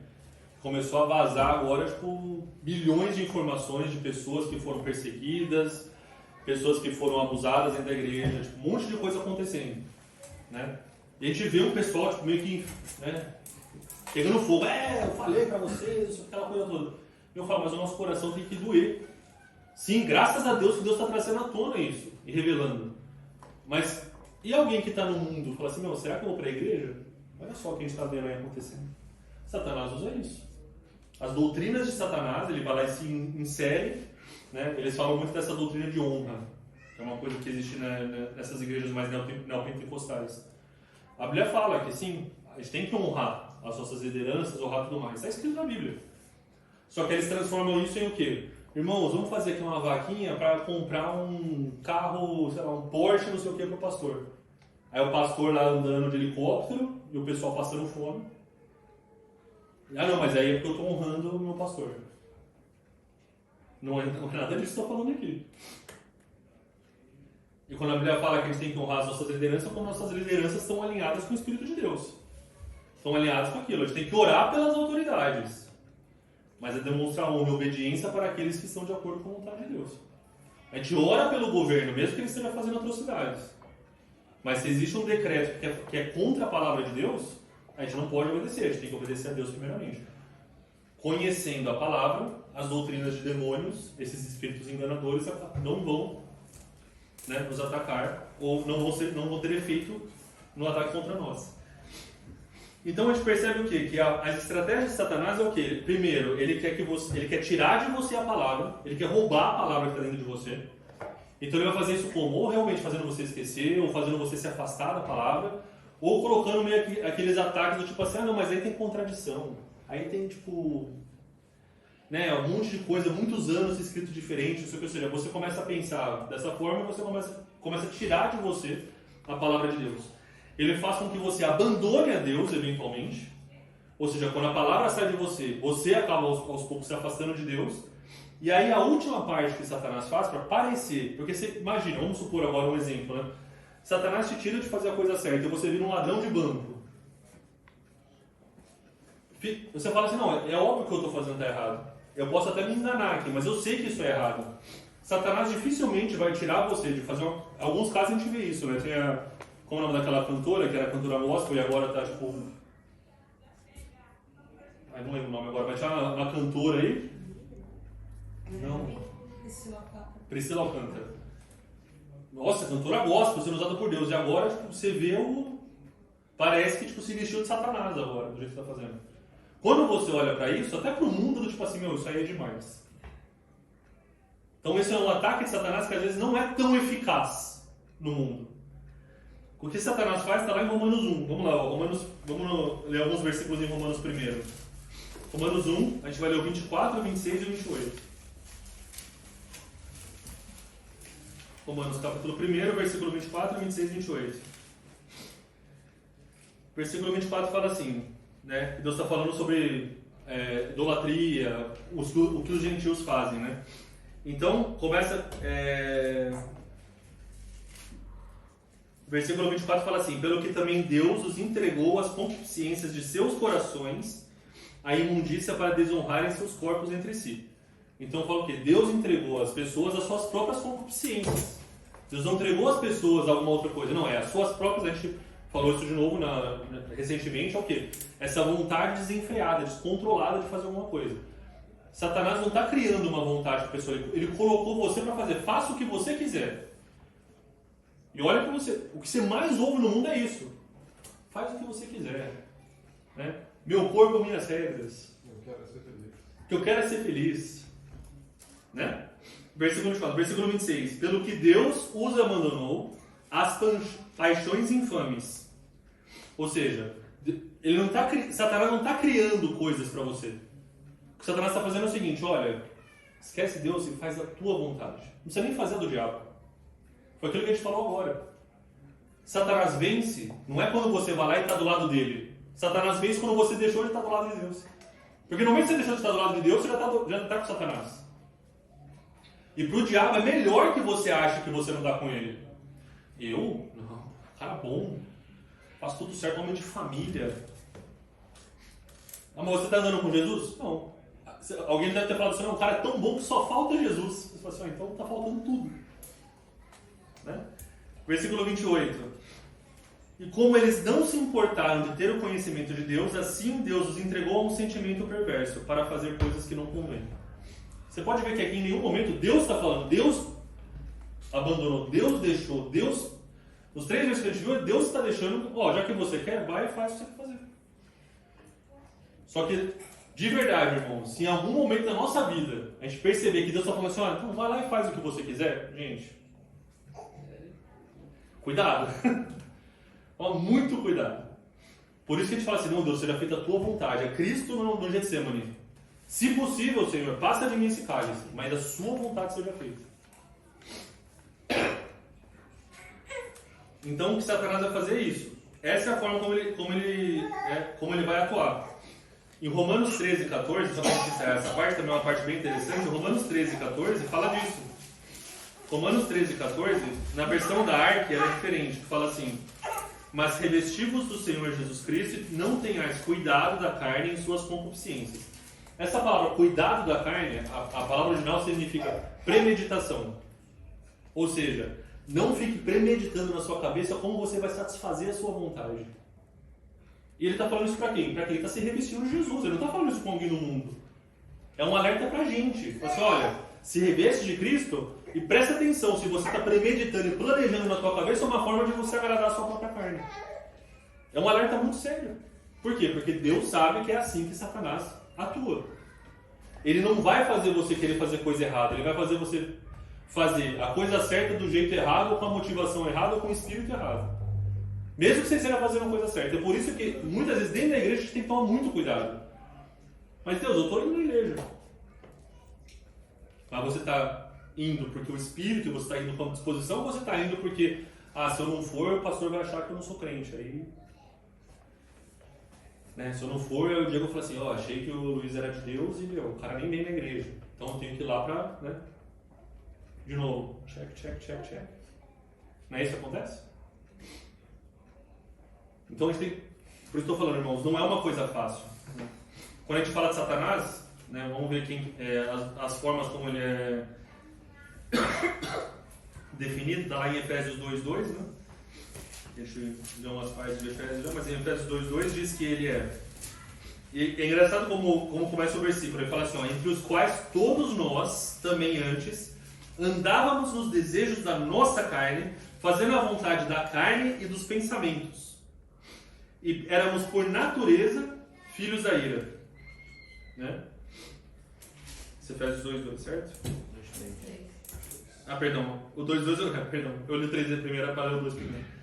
Começou a vazar agora, tipo, bilhões de informações de pessoas que foram perseguidas, pessoas que foram abusadas dentro da igreja, tipo, um monte de coisa acontecendo, né? E a gente vê um pessoal, tipo, meio que, né, pegando fogo, eu falei pra vocês, aquela coisa toda. Eu falo, mas o nosso coração tem que doer. Sim, graças a Deus que Deus está trazendo à tona isso, e revelando. Mas, e alguém que está no mundo, fala assim, meu, será que eu vou pra igreja? Olha só o que a gente está vendo aí acontecendo. Satanás usa isso. As doutrinas de Satanás, ele vai lá e se insere. Né? Eles falam muito dessa doutrina de honra, que é uma coisa que existe nessas igrejas mais neopentecostais. A Bíblia fala que sim, a gente tem que honrar as nossas lideranças, honrar tudo mais. Está escrito na Bíblia. Só que eles transformam isso em o quê? Irmãos, vamos fazer aqui uma vaquinha para comprar um carro, sei lá, um Porsche, não sei o que, para o pastor. Aí o pastor lá andando de helicóptero e o pessoal passando fome. Ah não, mas aí é porque eu estou honrando o meu pastor. Não é nada disso que eu estou falando aqui. E quando a Bíblia fala que a gente tem que honrar as nossas lideranças, quando nossas lideranças estão alinhadas com o Espírito de Deus. Estão alinhadas com aquilo. A gente tem que orar pelas autoridades. Mas é demonstrar honra e obediência para aqueles que estão de acordo com a vontade de Deus. A gente ora pelo governo, mesmo que ele esteja fazendo atrocidades. Mas se existe um decreto que é contra a palavra de Deus, a gente não pode obedecer. A gente tem que obedecer a Deus primeiramente. Conhecendo a palavra, as doutrinas de demônios, esses espíritos enganadores não vão, né, nos atacar ou não vão ter efeito no ataque contra nós. Então a gente percebe o quê? Que as estratégias de Satanás é o quê? Primeiro, ele quer tirar de você a palavra, ele quer roubar a palavra que está dentro de você. Então ele vai fazer isso como? Ou realmente fazendo você esquecer, ou fazendo você se afastar da palavra, ou colocando meio aqueles ataques do tipo assim, não, mas aí tem contradição. Aí tem, tipo, né, um monte de coisa, muitos anos escrito diferente, ou seja, você começa a pensar dessa forma e você começa a tirar de você a palavra de Deus. Ele faz com que você abandone a Deus, eventualmente, ou seja, quando a palavra sai de você, você acaba aos poucos se afastando de Deus, e aí a última parte que Satanás faz para parecer, porque você imagina, vamos supor agora um exemplo, né? Satanás te tira de fazer a coisa certa e você vira um ladrão de banco. Você fala assim, não, é óbvio que eu estou fazendo tá errado. Eu posso até me enganar aqui, mas eu sei que isso é errado. Satanás dificilmente vai tirar você de fazer alguns casos a gente vê isso, né? Tem como é o nome daquela cantora, que era cantora gospel e agora tá tipo... não lembro o nome agora, mas tinha uma cantora aí. Não. Priscila Alcântara. Nossa, cantora gospel, sendo usada por Deus. E agora, tipo, você vê parece que tipo, se vestiu de Satanás agora, do jeito que está fazendo. Quando você olha para isso, até para o mundo, tipo assim, isso aí é demais. Então esse é um ataque de Satanás que às vezes não é tão eficaz no mundo. O que Satanás faz está lá em Romanos 1. Vamos lá, vamos ler alguns versículos em Romanos primeiro. Romanos 1, a gente vai ler o 24, o 26 e o 28. Romanos capítulo 1, versículo 24, 26 e 28. Versículo 24 fala assim, né? Deus está falando sobre idolatria, o que os gentios fazem, né? Então, começa... Versículo 24 fala assim: pelo que também Deus os entregou às concupiscências de seus corações, a imundícia para desonrarem seus corpos entre si. Então fala o quê? Deus entregou às pessoas as suas próprias concupiscências. Deus não entregou às pessoas alguma outra coisa. Não, é as suas próprias. A gente falou isso de novo recentemente. É o quê? Essa vontade desenfreada, descontrolada de fazer alguma coisa. Satanás não está criando uma vontade para a pessoa. Ele colocou você para fazer. Faça o que você quiser. E olha para você. O que você mais ouve no mundo é isso. Faz o que você quiser. Né? Meu corpo, minhas regras. Eu quero ser feliz. O que eu quero é ser feliz. Né? Versículo 24, versículo 26. Pelo que Deus os abandonou às paixões infames. Ou seja, Satanás não está criando coisas para você. O que Satanás está fazendo é o seguinte: olha, esquece Deus e faz a tua vontade. Não precisa nem fazer a do diabo. Foi aquilo que a gente falou agora. Satanás vence, não é quando você vai lá e está do lado dele. Satanás vence quando você deixou de estar do lado de Deus. Porque no momento que você deixou de estar do lado de Deus, você já está com Satanás. E para o diabo é melhor que você ache que você não está com ele. Eu? Não. Cara bom. Faço tudo certo, homem de família. Ah, mas você está andando com Jesus? Não. Alguém deve ter falado assim: não, o cara é tão bom que só falta Jesus. Você fala assim: então está faltando tudo. Né? Versículo 28. E como eles não se importaram de ter o conhecimento de Deus, assim Deus os entregou a um sentimento perverso para fazer coisas que não convêm. Você pode ver que aqui em nenhum momento Deus está falando, Deus abandonou, Deus deixou, Deus... Os 3 vezes que a gente viu, Deus está deixando, já que você quer, vai e faz o que você quer fazer. Só que, de verdade, irmãos, se em algum momento da nossa vida a gente perceber que Deus está falando assim: então vai lá e faz o que você quiser, gente, cuidado. Muito cuidado. Por isso que a gente fala assim: não, Deus, seja feita a tua vontade. É Cristo no Getsemane. Se possível, Senhor, passa de mim esse cálice, mas a sua vontade seja feita. Então o que Satanás vai fazer é isso. Essa é a forma como ele vai atuar. Em Romanos 13, 14, só para encerrar essa parte, também é uma parte bem interessante. Romanos 13, 14 fala disso. Romanos 13, 14, na versão da Ark, ela é diferente. Fala assim: mas revestivos do Senhor Jesus Cristo, não tenhais cuidado da carne em suas concupiscências. Essa palavra, cuidado da carne, a palavra original significa premeditação. Ou seja, não fique premeditando na sua cabeça como você vai satisfazer a sua vontade. E ele está falando isso para quem? Para quem está se revestindo de Jesus. Ele não está falando isso com alguém no mundo. É um alerta para a gente. Fala assim: olha, se reveste de Cristo e presta atenção, se você está premeditando e planejando na tua cabeça, é uma forma de você agradar a sua própria carne. É um alerta muito sério. Por quê? Porque Deus sabe que é assim que Satanás atua. Ele não vai fazer você querer fazer coisa errada. Ele vai fazer você fazer a coisa certa do jeito errado, ou com a motivação errada, ou com o espírito errado. Mesmo que você esteja fazendo a coisa certa. É por isso que muitas vezes dentro da igreja a gente tem que tomar muito cuidado. Mas Deus, eu estou indo na igreja. Mas você está indo porque o espírito, você está indo com a disposição, ou você está indo porque, se eu não for, o pastor vai achar que eu não sou crente. Aí, né, se eu não for, o Diego fala assim: achei que o Luiz era de Deus e o cara nem vem na igreja. Então eu tenho que ir lá para, né? De novo, check. Não é isso que acontece? Então a gente tem... Por isso estou falando, irmãos, não é uma coisa fácil. Quando a gente fala de Satanás, né, vamos ver as formas como ele é definido. Está lá em Efésios 2:2, né? Deixa eu ler umas partes de Efésios, mas em Efésios 2:2 diz que ele é E é engraçado como começa o versículo. Ele fala assim, ó, entre os quais todos nós, também antes, andávamos nos desejos da nossa carne, fazendo a vontade da carne e dos pensamentos. E éramos, por natureza, filhos da ira. Né? Efésios 2:2, certo? Perdão. O 2:2, perdão. Eu li o 3 primeiro, para o 2 primeiro.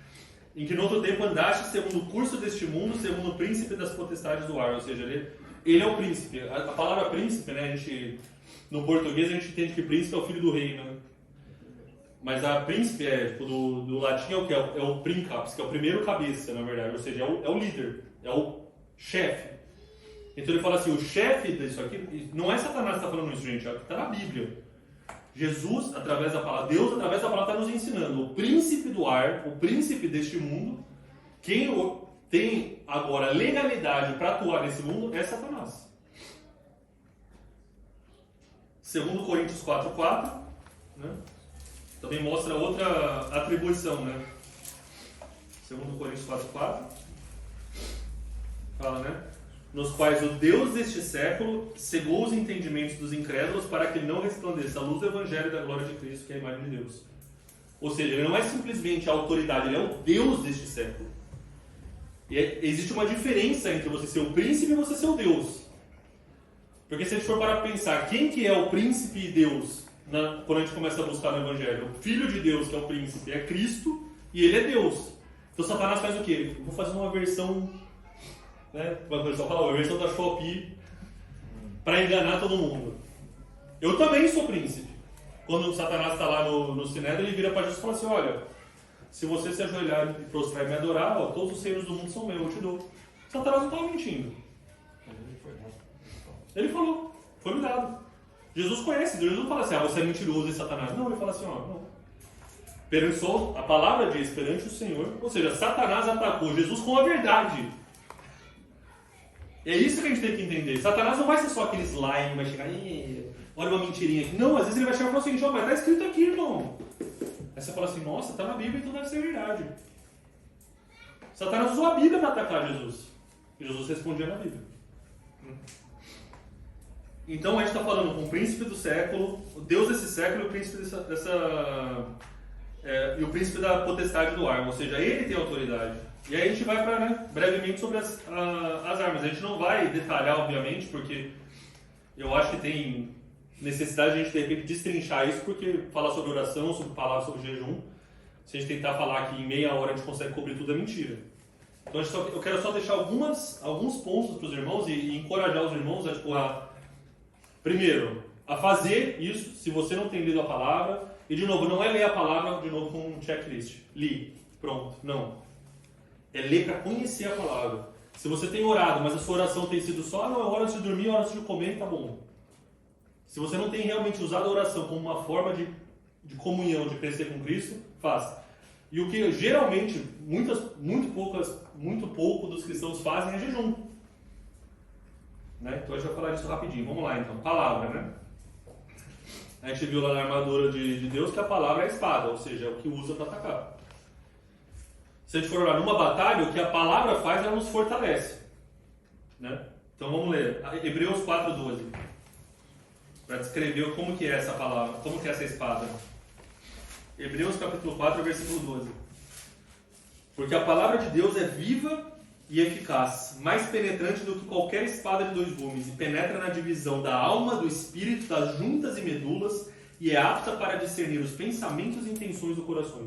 Em que no outro tempo andaste segundo o curso deste mundo, segundo o príncipe das potestades do ar. Ou seja, ele é o príncipe. A palavra príncipe, né, no português a gente entende que príncipe é o filho do rei, né? Mas a príncipe do latim é o que? É o princeps, que é o primeiro cabeça, na verdade. Ou seja, é o líder, é o chefe. Então ele fala assim, o chefe disso aqui, não é Satanás que está falando isso, gente, é o que está na Bíblia. Jesus, através da palavra, Deus, através da palavra, está nos ensinando. O príncipe do ar, o príncipe deste mundo, quem tem agora legalidade para atuar nesse mundo é Satanás. Segundo Coríntios 4:4, né, também mostra outra atribuição, né? Segundo Coríntios 4:4, fala, né? Nos quais o Deus deste século cegou os entendimentos dos incrédulos para que não resplandeça a luz do Evangelho da glória de Cristo, que é a imagem de Deus. Ou seja, ele não é simplesmente a autoridade, ele é o Deus deste século. E existe uma diferença entre você ser o príncipe e você ser o Deus. Porque se a gente for para pensar, quem que é o príncipe e Deus, quando a gente começa a buscar no Evangelho? O Filho de Deus, que é o príncipe, é Cristo, e ele é Deus. Então Satanás faz o quê? Eu vou fazer uma versão... Né? A versão da Shopee para enganar todo mundo. Eu também sou príncipe. Quando o Satanás está lá no Sinédrio, ele vira para Jesus e fala assim, olha, se você se ajoelhar e prostrar e me adorar, ó, todos os reinos do mundo são meus, eu te dou. Satanás não estava mentindo. Ele falou, foi me dado. Jesus conhece, Jesus não fala assim, você é mentiroso e Satanás. Não, ele fala assim, não. A palavra diz, perante o Senhor, ou seja, Satanás atacou Jesus com a verdade. É isso que a gente tem que entender. Satanás não vai ser só aquele slime, vai chegar, olha uma mentirinha aqui. Não, às vezes ele vai chegar e falar o seguinte, mas está escrito aqui, irmão. Aí você fala assim, nossa, está na Bíblia, então deve ser verdade. Satanás usou a Bíblia para atacar Jesus. E Jesus respondia na Bíblia. Então a gente está falando com o príncipe do século, o Deus desse século e o príncipe e o príncipe da potestade do ar. Ou seja, ele tem autoridade. E aí a gente vai para, brevemente sobre as armas. A gente não vai detalhar, obviamente, porque eu acho que tem necessidade de a gente, de repente, destrinchar isso, porque falar sobre oração, sobre palavras, sobre jejum, se a gente tentar falar aqui em meia hora a gente consegue cobrir tudo, é mentira. Então eu quero só deixar alguns pontos para os irmãos e encorajar os irmãos primeiro, a fazer isso, se você não tem lido a palavra. E, de novo, não é ler a palavra, de novo, com um checklist. Li, pronto, não. É ler para conhecer a palavra. Se você tem orado, mas a sua oração tem sido só, não, é hora antes de dormir, hora antes de comer, tá bom. Se você não tem realmente usado a oração como uma forma de comunhão, de crescer com Cristo, faça. E o que geralmente, muito pouco dos cristãos fazem é jejum. Né? Então a gente vai falar disso rapidinho. Vamos lá então. Palavra, né? A gente viu lá na armadura de Deus que a palavra é a espada, ou seja, é o que usa para atacar. Se a gente for olhar numa batalha, o que a palavra faz, ela nos fortalece. Né? Então vamos ler. Hebreus 4:12. Para descrever como que é essa palavra, como que é essa espada. Hebreus capítulo 4, versículo 12. Porque a palavra de Deus é viva e eficaz, mais penetrante do que qualquer espada de 2 gumes, e penetra na divisão da alma, do espírito, das juntas e medulas, e é apta para discernir os pensamentos e intenções do coração.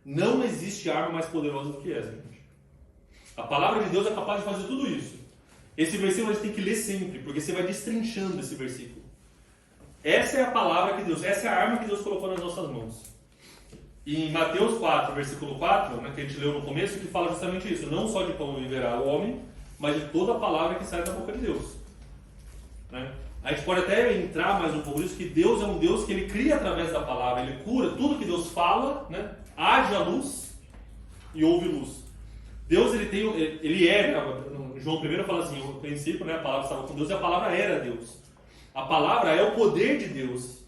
Não existe arma mais poderosa do que essa, gente. A palavra de Deus é capaz de fazer tudo isso. Esse versículo a gente tem que ler sempre, porque você vai destrinchando esse versículo. Essa é a palavra que Deus, essa é a arma que Deus colocou nas nossas mãos. E em Mateus 4, versículo 4, né, que a gente leu no começo, que fala justamente isso. Não só de pão viverá o homem, mas de toda a palavra que sai da boca de Deus. Né? A gente pode até entrar mais um pouco nisso, que Deus é um Deus que Ele cria através da palavra. Ele cura tudo que Deus fala, né? Haja luz e houve luz. Deus, ele era, João 1 fala assim, o princípio, né, a palavra estava com Deus e a palavra era Deus. A palavra é o poder de Deus.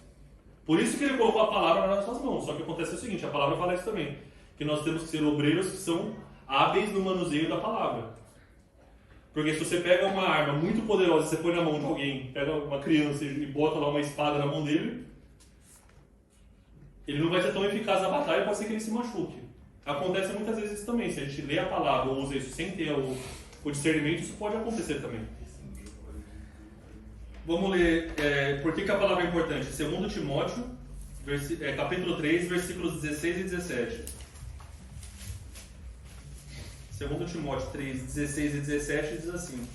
Por isso que ele colocou a palavra nas nossas mãos. Só que acontece o seguinte, a palavra fala isso também, que nós temos que ser obreiros que são hábeis no manuseio da palavra. Porque se você pega uma arma muito poderosa, você põe na mão de alguém, pega uma criança e bota lá uma espada na mão dele, ele não vai ser tão eficaz na batalha, pode ser que ele se machuque. Acontece muitas vezes isso também, se a gente lê a palavra ou usa isso sem ter o discernimento, isso pode acontecer também. Vamos ler por que a palavra é importante. 2 Timóteo, capítulo 3, versículos 16 e 17. 2 Timóteo 3, 16 e 17 diz assim: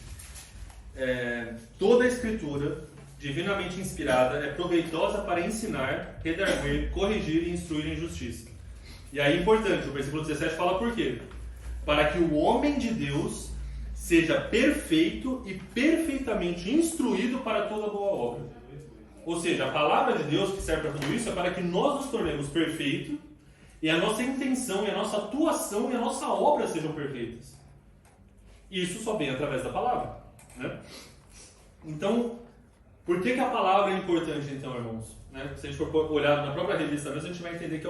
toda a escritura divinamente inspirada é proveitosa para ensinar, redarguir, corrigir e instruir em justiça. E aí é importante, o versículo 17 fala por quê? Para que o homem de Deus seja perfeito e perfeitamente instruído para toda boa obra. Ou seja, a palavra de Deus que serve para tudo isso é para que nós nos tornemos perfeitos e a nossa intenção, e a nossa atuação e a nossa obra sejam perfeitas. Isso só vem através da palavra, né? Então, por que a palavra é importante, então, irmãos? Né? Se a gente for olhar na própria revista mesmo, a gente vai entender que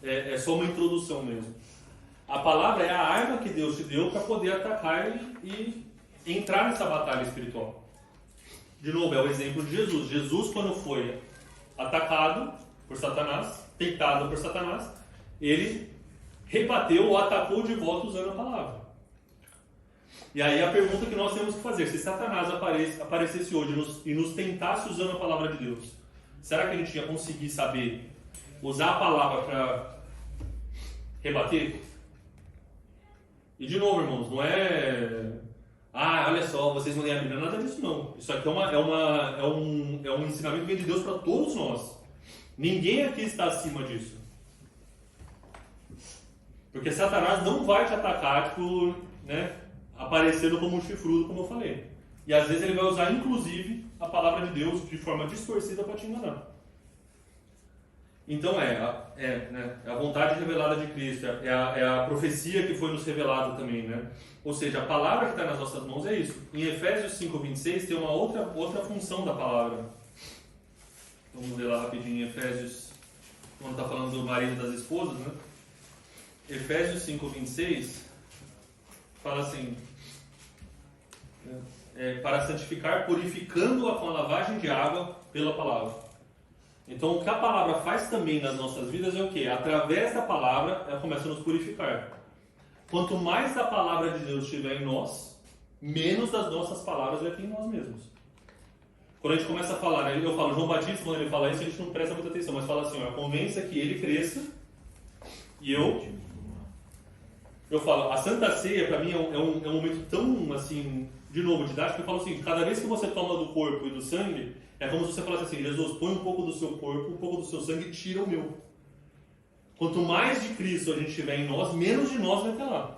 é só uma introdução mesmo. A palavra é a arma que Deus te deu para poder atacar e entrar nessa batalha espiritual. De novo, é o exemplo de Jesus. Jesus, quando foi atacado por Satanás, tentado por Satanás, ele rebateu ou atacou de volta usando a palavra. E aí a pergunta que nós temos que fazer: se Satanás aparecesse hoje e nos tentasse usando a palavra de Deus, será que a gente ia conseguir saber usar a palavra para rebater? E de novo, irmãos, não é... olha só, vocês não leem a Bíblia, nada disso não. Isso aqui é um ensinamento que vem de Deus para todos nós. Ninguém aqui está acima disso. Porque Satanás não vai te atacar, aparecendo como um chifrudo, como eu falei. E às vezes ele vai usar, inclusive, a palavra de Deus de forma distorcida para te enganar. Então a vontade revelada de Cristo, é a profecia que foi nos revelada também, né? Ou seja, a palavra que está nas nossas mãos é isso. Em Efésios 5:26 tem uma outra função da palavra. Vamos ler lá rapidinho em Efésios, quando está falando do marido e das esposas, né? Efésios 5:26 fala assim: para santificar, purificando-a com a lavagem de água pela palavra. Então, o que a palavra faz também nas nossas vidas é o quê? Através da palavra, ela começa a nos purificar. Quanto mais da palavra de Deus estiver em nós, menos das nossas palavras vai ter em nós mesmos. Quando a gente começa a falar, né, eu falo, João Batista, quando ele fala isso, a gente não presta muita atenção, mas fala assim, convença que ele cresça e eu falo, a Santa Ceia para mim é um momento tão, assim, de novo, didático, que eu falo assim, cada vez que você toma do corpo e do sangue, é como se você falasse assim, Jesus, põe um pouco do seu corpo, um pouco do seu sangue e tira o meu. Quanto mais de Cristo a gente tiver em nós, menos de nós vai ter lá.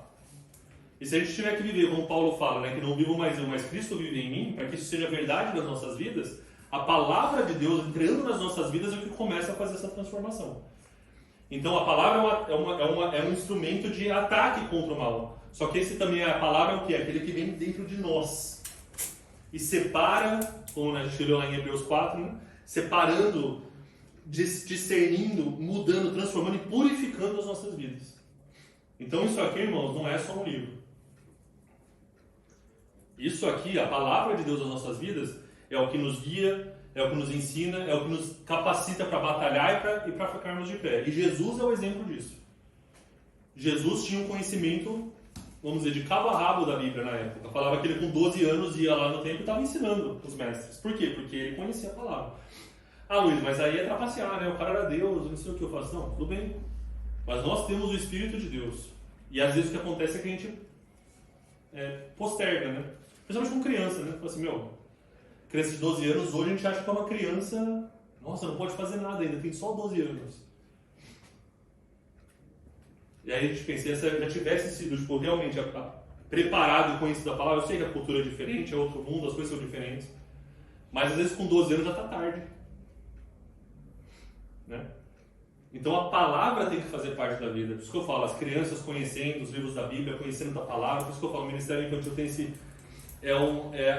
E se a gente tiver que viver, como Paulo fala, né, que não vivo mais eu, mas Cristo vive em mim, para que isso seja verdade nas nossas vidas, a palavra de Deus entrando nas nossas vidas é o que começa a fazer essa transformação. Então a palavra é um instrumento de ataque contra o mal. Só que esse também, a palavra é o que? Aquele que vem dentro de nós. E separa, como a gente leu lá em Hebreus 4, né? Separando, discernindo, mudando, transformando e purificando as nossas vidas. Então isso aqui, irmãos, não é só um livro. Isso aqui, a palavra de Deus nas nossas vidas, é o que nos guia, é o que nos ensina, é o que nos capacita para batalhar e para ficarmos de pé. E Jesus é o exemplo disso. Jesus tinha um conhecimento, vamos dizer, de cabo a rabo da Bíblia na época. Falava que ele com 12 anos ia lá no templo e estava ensinando os mestres. Por quê? Porque ele conhecia a palavra. Luiz, mas aí é trapacear, né? O cara era Deus, não sei o que eu faço. Não, tudo bem. Mas nós temos o Espírito de Deus. E às vezes o que acontece é que a gente posterga, né? Principalmente com criança, né? Fala assim, criança de 12 anos, hoje a gente acha que é uma criança... Nossa, não pode fazer nada ainda, tem só 12 anos. E aí a gente pensa, se já tivesse sido realmente preparado e conhecido a palavra, eu sei que a cultura é diferente, é outro mundo, as coisas são diferentes. Mas às vezes com 12 anos já está tarde. Né? Então a palavra tem que fazer parte da vida. Por isso que eu falo, as crianças conhecendo os livros da Bíblia, conhecendo da palavra, por isso que eu falo, o Ministério Infantil tem esse...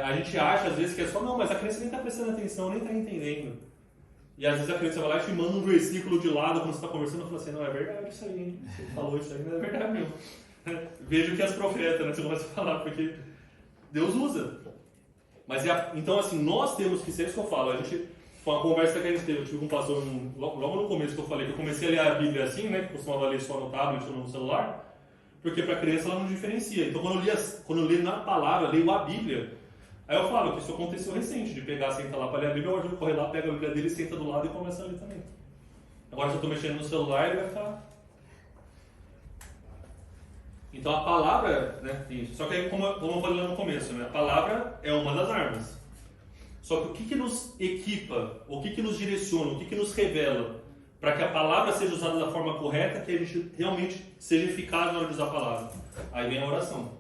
a gente acha às vezes que é só, não, mas a criança nem está prestando atenção, nem está entendendo. E às vezes a criança vai lá e te manda um versículo de lado quando você está conversando e fala assim, não, é verdade isso aí, hein? Você falou isso aí, não é verdade mesmo. Veja o que as profetas, né? Você começa a falar, porque Deus usa. Mas então, assim, nós temos que ser, isso que eu falo, a gente, com a conversa que a gente teve, eu tive com um pastor logo no começo que eu falei, que eu comecei a ler a Bíblia assim, né, que costumava ler só no tablet ou no celular, porque para criança ela não diferencia. Então, quando eu leio na palavra, leio a Bíblia, aí eu falo que isso aconteceu recente, de pegar, sentar lá para ler a Bíblia, eu ajudo a correr lá, pega a Bíblia dele, senta do lado e começa a ler também. Agora, se eu estou mexendo no celular, ele vai ficar... Então a palavra, né, isso. Só que aí, como eu falei lá no começo, né, a palavra é uma das armas. Só que o que nos equipa, o que nos direciona, o que nos revela para que a palavra seja usada da forma correta, que a gente realmente seja eficaz na hora de usar a palavra? Aí vem a oração.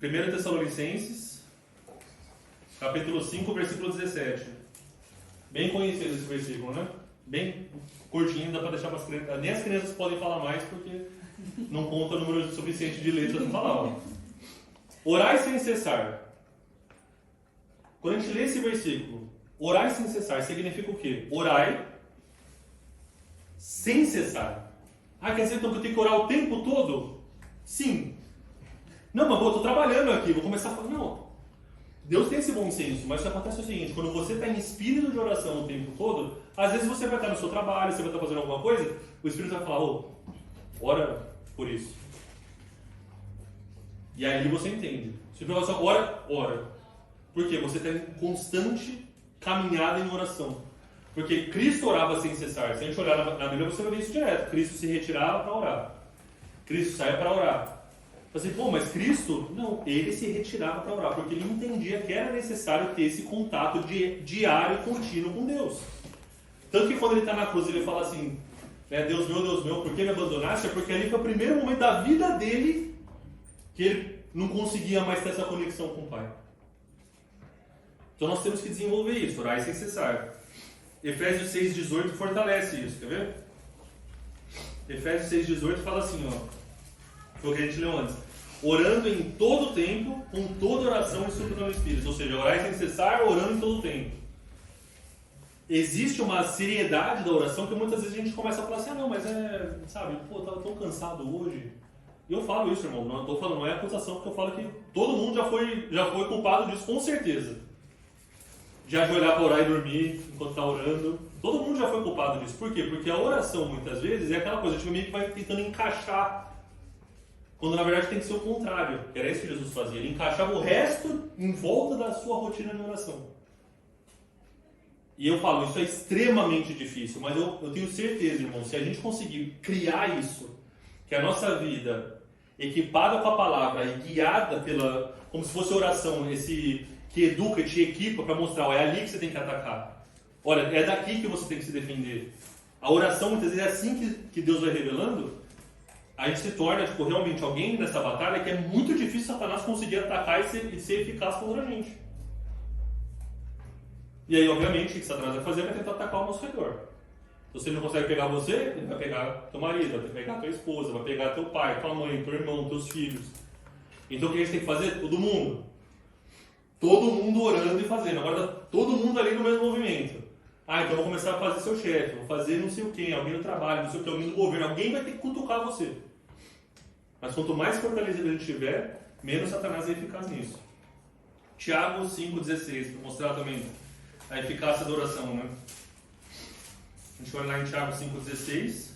1 Tessalonicenses, capítulo 5, versículo 17. Bem conhecido esse versículo, né? Bem curtinho, dá para deixar para as crianças. Nem as crianças podem falar mais porque não conta o número suficiente de letras para falar. Ó. Orai sem cessar. Quando a gente lê esse versículo, orai sem cessar, significa o quê? Orai sem cessar. Ah, quer dizer então que eu tenho que orar o tempo todo? Sim. Não, mas eu estou trabalhando aqui, vou começar a falar. Não. Deus tem esse bom senso, mas o que acontece é o seguinte, quando você está em espírito de oração o tempo todo, às vezes você vai estar no seu trabalho, você vai estar fazendo alguma coisa, o Espírito vai falar, ora por isso. E aí você entende. O Espírito vai falar, ora. Por quê? Você está em constante caminhada em oração. Porque Cristo orava sem cessar. Se a gente olhar na Bíblia, você vai ver isso direto. Cristo se retirava para orar. Cristo saia para orar. Assim, mas Cristo, não, ele se retirava para orar, porque ele entendia que era necessário ter esse contato diário e contínuo com Deus. Tanto que quando ele está na cruz, ele fala assim, né, Deus meu, por que me abandonaste? É porque ali foi o primeiro momento da vida dele que ele não conseguia mais ter essa conexão com o Pai. Então nós temos que desenvolver isso, orar sem cessar. Efésios 6,18 fortalece isso, quer ver? Efésios 6,18 fala assim, foi o que a gente leu antes. Orando em todo tempo, com toda oração e súplica no Espírito. Ou seja, orar sem cessar, orando em todo tempo. Existe uma seriedade da oração que muitas vezes a gente começa a falar assim, não, mas sabe, tava tão cansado hoje. E eu falo isso, irmão, não estou falando, não é acusação, porque eu falo que todo mundo já foi culpado disso, com certeza. De ajoelhar para orar e dormir enquanto está orando. Todo mundo já foi culpado disso. Por quê? Porque a oração, muitas vezes, é aquela coisa, a gente meio que vai tentando encaixar, quando na verdade tem que ser o contrário. Era isso que Jesus fazia. Ele encaixava o resto em volta da sua rotina de oração. E eu falo, isso é extremamente difícil, mas eu tenho certeza, irmão, se a gente conseguir criar isso, que a nossa vida, equipada com a palavra e guiada como se fosse oração, esse que educa, te equipa para mostrar, é ali que você tem que atacar. Olha, é daqui que você tem que se defender. A oração, muitas vezes, é assim que Deus vai revelando. A gente se torna, realmente alguém nessa batalha que é muito difícil Satanás conseguir atacar e ser eficaz contra a gente. E aí, obviamente, o que Satanás vai fazer? Vai tentar atacar ao nosso redor. Então, se ele não consegue pegar você, ele vai pegar teu marido, vai pegar tua esposa, vai pegar teu pai, tua mãe, teu irmão, teus filhos. Então, o que a gente tem que fazer? Todo mundo. Todo mundo orando e fazendo. Agora, tá todo mundo ali no mesmo movimento. Então eu vou começar a fazer seu chefe, vou fazer não sei o quê, alguém no trabalho, não sei o quê, alguém no governo. Alguém vai ter que cutucar você. Mas quanto mais fortalecido a gente tiver, menos Satanás é eficaz nisso. Tiago 5,16, para mostrar também a eficácia da oração, né? A gente vai lá em Tiago 5,16,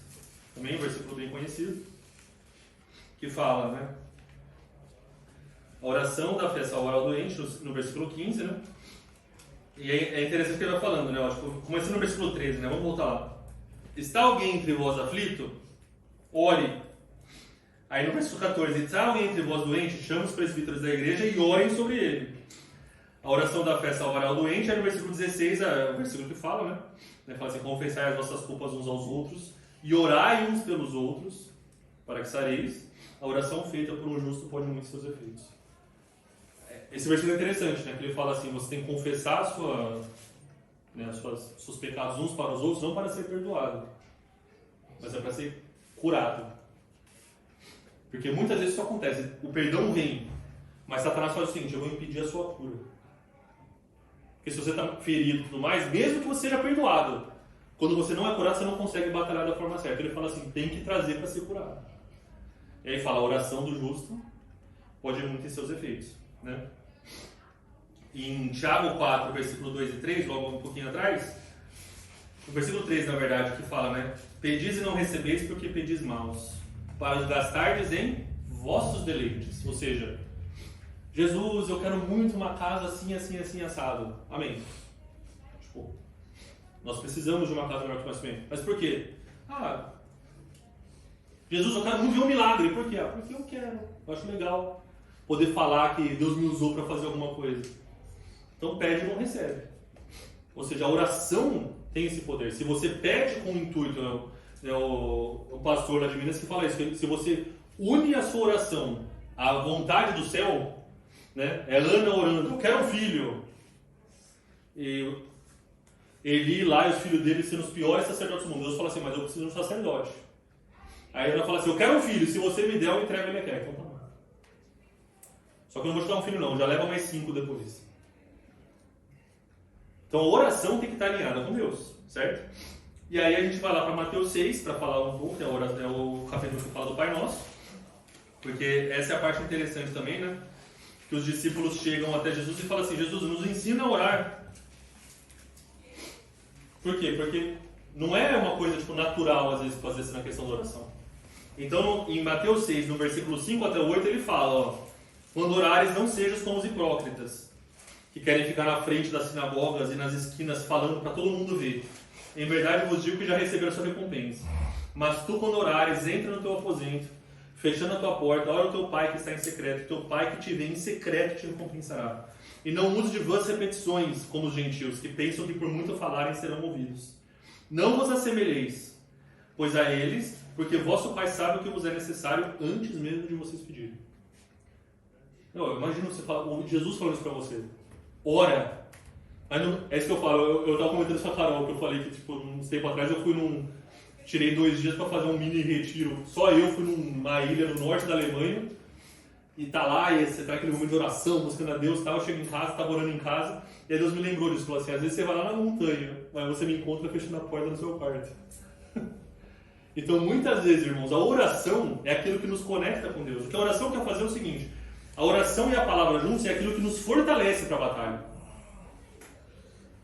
também um versículo bem conhecido, que fala, né? A oração da fé salvar ao doente, no versículo 15, né? E é interessante que ele vai falando, né? Eu acho que começando no versículo 13, né? Vamos voltar lá. Está alguém entre vós aflito? Ore. Aí no versículo 14, está alguém entre vós doente? Chame os presbíteros da igreja e orem sobre ele. A oração da fé salvará o doente. Aí no versículo 16, é o versículo que fala, né? Fala assim, confessai as vossas culpas uns aos outros e orai uns pelos outros, para que sareis. A oração feita por um justo pode muitos seus efeitos. Esse versículo é interessante, né? Que ele fala assim, você tem que confessar seus pecados uns para os outros, não para ser perdoado, mas é para ser curado. Porque muitas vezes isso acontece, o perdão vem, mas Satanás faz o seguinte, eu vou impedir a sua cura. Porque se você está ferido e tudo mais, mesmo que você seja perdoado, quando você não é curado, você não consegue batalhar da forma certa. Ele fala assim, tem que trazer para ser curado. E aí fala, a oração do justo pode muito ter seus efeitos, né? Em Tiago 4, versículo 2 e 3, logo um pouquinho atrás, o versículo 3, na verdade, que fala, né? Pedis e não recebeis porque pedis maus, para os gastardes em vossos deleites. Ou seja, Jesus, eu quero muito uma casa assim, assim, assim, assado. Amém. Tipo, nós precisamos de uma casa melhor que conhecimento. Mas por quê? Jesus, eu quero muito ver um milagre. Por quê? Porque eu quero. Eu acho legal poder falar que Deus me usou para fazer alguma coisa. Então pede e não recebe. Ou seja, a oração tem esse poder. Se você pede com o intuito, o pastor lá de Minas que fala isso, que se você une a sua oração à vontade do céu, né? É Ana orando, eu quero um filho. E Eli lá e os filhos dele sendo os piores sacerdotes do mundo. Deus fala assim, mas eu preciso de um sacerdote. Aí Ana fala assim, eu quero um filho, se você me der, eu entrego ele aqui. Então tá bom. Só que eu não vou te dar um filho não, já leva mais 5 depois. Então a oração tem que estar alinhada com Deus, certo? E aí a gente vai lá para Mateus 6 para falar um pouco, é o capítulo que fala do Pai Nosso, porque essa é a parte interessante também, né? Que os discípulos chegam até Jesus e falam assim, Jesus, nos ensina a orar. Por quê? Porque não é uma coisa natural às vezes fazer isso na questão da oração. Então em Mateus 6, no versículo 5 até 8, ele fala, quando orares não sejas como os hipócritas, que querem ficar na frente das sinagogas e nas esquinas falando para todo mundo ver. Em verdade vos digo que já receberam sua recompensa. Mas tu, quando orares, entra no teu aposento, fechando a tua porta, ora o teu pai que está em secreto, teu pai que te vê em secreto te recompensará. E não use de vãs repetições, como os gentios, que pensam que por muito falarem serão ouvidos. Não vos assemelheis, pois a eles, porque vosso pai sabe o que vos é necessário antes mesmo de vocês pedirem. Imagina você falar, Jesus falando isso para você. Ora. É isso que eu falo, eu estava comentando isso com a Carol, que eu falei que, uns tempo atrás eu tirei 2 dias para fazer um mini retiro. Só eu fui numa ilha no norte da Alemanha, e tá lá, e você tá aquele momento de oração, buscando a Deus, eu chego em casa, estava orando em casa, e aí Deus me lembrou disso, falou assim, às vezes você vai lá na montanha, mas você me encontra fechando a porta do seu quarto. Então, muitas vezes, irmãos, a oração é aquilo que nos conecta com Deus. O que a oração quer fazer é o seguinte, a oração e a palavra juntos é aquilo que nos fortalece para a batalha.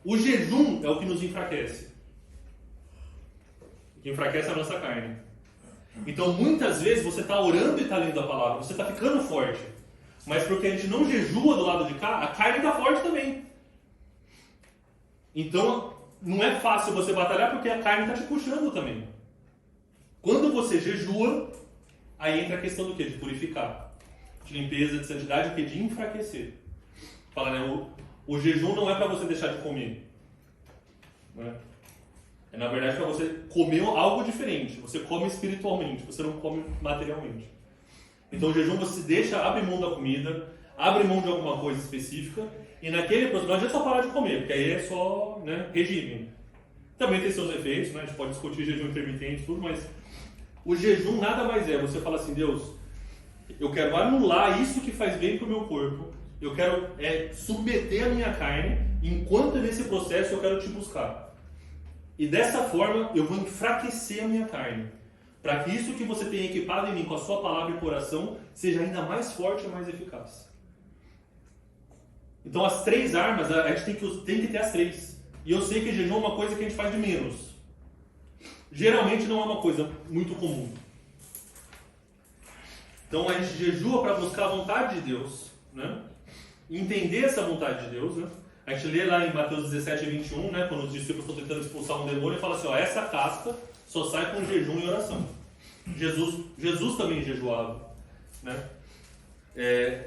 O jejum é o que nos enfraquece. O que enfraquece a nossa carne. Então, muitas vezes, você está orando e está lendo a palavra, você está ficando forte. Mas porque a gente não jejua do lado de cá, a carne está forte também. Então, não é fácil você batalhar porque a carne está te puxando também. Quando você jejua, aí entra a questão do quê? De purificar. De limpeza, de santidade, o quê? De enfraquecer. Fala, né? O jejum não é para você deixar de comer. Né? É, na verdade, para você comer algo diferente. Você come espiritualmente, você não come materialmente. Então, o jejum você abre mão da comida, abre mão de alguma coisa específica, e naquele processo, não adianta só parar de comer, porque aí é só, né, regime. Também tem seus efeitos, né? A gente pode discutir jejum intermitente e tudo, mas o jejum nada mais é. Você fala assim, Deus, eu quero anular isso que faz bem para o meu corpo, eu quero submeter a minha carne, enquanto nesse processo eu quero te buscar. E dessa forma eu vou enfraquecer a minha carne, para que isso que você tem equipado em mim com a sua palavra e coração seja ainda mais forte e mais eficaz. Então as 3 armas, a gente tem que ter as 3. E eu sei que jejum é uma coisa que a gente faz de menos. Geralmente não é uma coisa muito comum. Então a gente jejua para buscar a vontade de Deus, né? Entender essa vontade de Deus, né? A gente lê lá em Mateus 17, 21, né? Quando os discípulos estão tentando expulsar um demônio, ele fala assim, essa casca só sai com jejum e oração. Jesus também jejuava, né?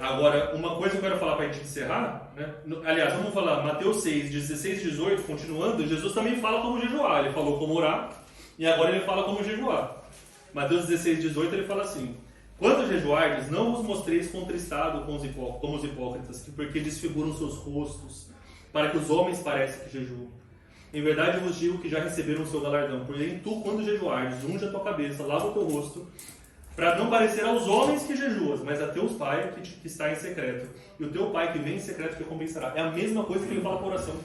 Agora, uma coisa que eu quero falar para a gente encerrar, né? Aliás, vamos falar, Mateus 6, 16 e 18, continuando, Jesus também fala como jejuar. Ele falou como orar, e agora ele fala como jejuar. Mateus 16, 18, ele fala assim, quando jejuardes, não vos mostreis contristado como os hipócritas, porque desfiguram seus rostos, para que os homens pareçam que jejuam. Em verdade vos digo que já receberam o seu galardão. Porém, tu, quando jejuardes, unge a tua cabeça, lava o teu rosto, para não parecer aos homens que jejuas, mas a teu pai que está em secreto. E o teu pai que vem em secreto te recompensará. É a mesma coisa que ele fala para a oração.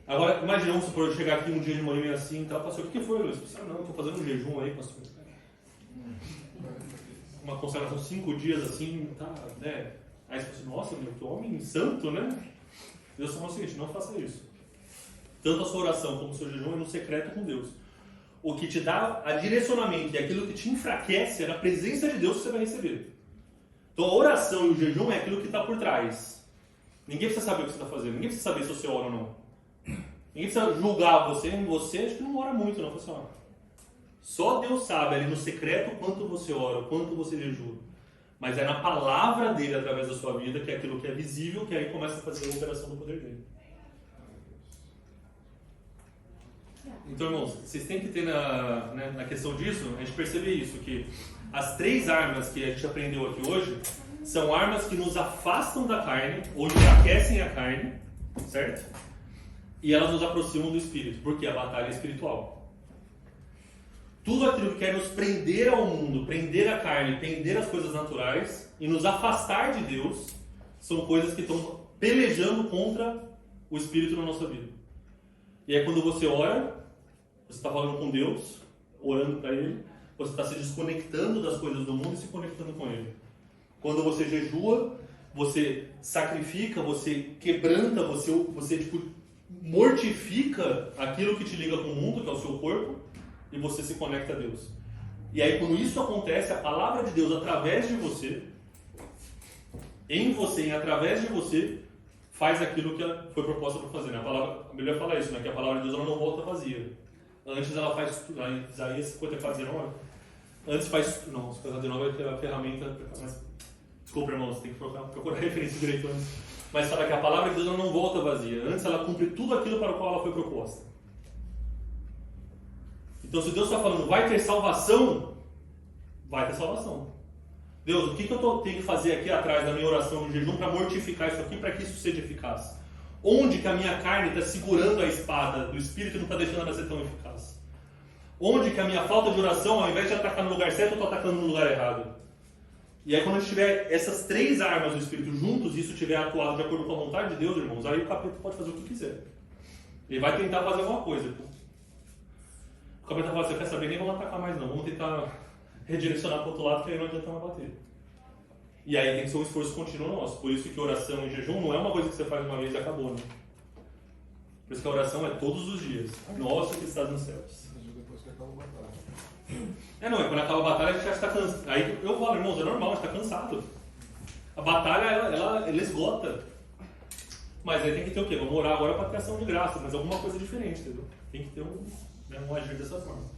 Agora, imagina, vamos supor, eu chegar aqui um dia de manhã assim, tá, pastor, o que foi, Luiz? Não, estou fazendo um jejum aí, pastor. uma consagração 5 dias assim, tá, né? Aí você fala assim, nossa, meu, que homem santo, né? Deus fala o seguinte, não faça isso. Tanto a sua oração como o seu jejum é no secreto com Deus. O que te dá a direcionamento e aquilo que te enfraquece é na presença de Deus que você vai receber. Então a oração e o jejum é aquilo que está por trás. Ninguém precisa saber o que você está fazendo, ninguém precisa saber se você ora ou não. Ninguém precisa julgar você acho que não ora muito, não, pessoal. Só Deus sabe ali no secreto quanto você ora, quanto você jejua. Mas é na palavra dele através da sua vida, que é aquilo que é visível, que aí começa a fazer a operação do poder dele. Então, irmãos, vocês têm que ter na questão disso, a gente perceber isso, que as 3 armas que a gente aprendeu aqui hoje são armas que nos afastam da carne, ou enfraquecem a carne, certo? E elas nos aproximam do Espírito, porque a batalha é espiritual. Tudo aquilo que quer nos prender ao mundo, prender a carne, prender as coisas naturais e nos afastar de Deus, são coisas que estão pelejando contra o Espírito na nossa vida. E aí quando você ora, você está falando com Deus, orando para Ele, você está se desconectando das coisas do mundo e se conectando com Ele. Quando você jejua, você sacrifica, você quebranta, você tipo, mortifica aquilo que te liga com o mundo, que é o seu corpo, e você se conecta a Deus. E aí quando isso acontece, a palavra de Deus através de você, em você e através de você, faz aquilo que ela foi proposta para fazer. Né? A Bíblia fala isso, né? Que a palavra de Deus ela não volta vazia. Antes ela faz tudo. Isaías 54:19. Antes faz. Não, 54:19 é que é a ferramenta. Mas, desculpa, irmãos, tem que procurar a referência direito antes. Mas fala que a palavra de Deus ela não volta vazia. Antes ela cumpre tudo aquilo para o qual ela foi proposta. Então, se Deus está falando, vai ter salvação, vai ter salvação. Deus, o que eu tenho que fazer aqui atrás da minha oração de jejum para mortificar isso aqui, para que isso seja eficaz? Onde que a minha carne está segurando a espada do Espírito e não está deixando ela ser tão eficaz? Onde que a minha falta de oração, ao invés de atacar no lugar certo, eu estou atacando no lugar errado? E aí quando a gente tiver essas 3 armas do Espírito juntos, e isso tiver atuado de acordo com a vontade de Deus, irmãos, aí o capeta pode fazer o que quiser. Ele vai tentar fazer alguma coisa. O capeta fala, você quer saber, nem vamos atacar mais não, vamos tentar redirecionar para o outro lado, que aí não adianta mais bater. E aí tem que ser um esforço contínuo nosso. Por isso que oração e jejum não é uma coisa que você faz uma vez e acabou, né? Por isso que a oração é todos os dias. Nosso que estás nos céus. Depois que acaba a batalha. Não, é quando acaba a batalha a gente já está cansado. Aí eu falo, irmãos, é normal, a gente está cansado. A batalha, ela esgota. Mas aí tem que ter o quê? Vamos orar agora para ter ação de graça, mas alguma coisa diferente, entendeu? Tem que ter um agir dessa forma.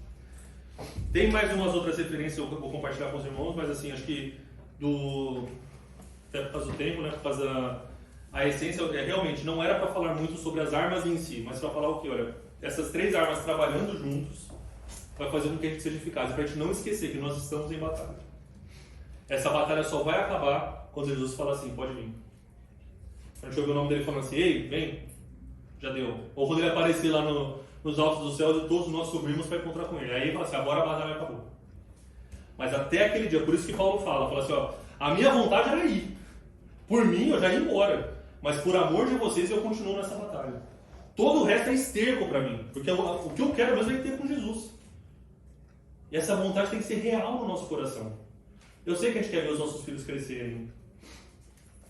Tem mais umas outras referências eu vou compartilhar com os irmãos, mas assim, acho que até por causa do tempo, né, por causa a essência, realmente não era para falar muito sobre as armas em si, mas para falar o que? Olha, essas 3 armas trabalhando juntos vai fazer com que a gente seja eficaz, para a gente não esquecer que nós estamos em batalha. Essa batalha só vai acabar quando Jesus fala assim, pode vir. A gente ouve o nome dele falando assim, ei, vem, já deu. Ou quando ele aparecer lá nos altos do céu e todos nós subimos para encontrar com ele. Aí ele fala assim, agora a batalha acabou. Mas até aquele dia, por isso que Paulo fala assim, ó, a minha vontade era ir. Por mim, eu já ia embora. Mas por amor de vocês, eu continuo nessa batalha. Todo o resto é esterco para mim. Porque o que eu quero mesmo é ter com Jesus. E essa vontade tem que ser real no nosso coração. Eu sei que a gente quer ver os nossos filhos crescerem.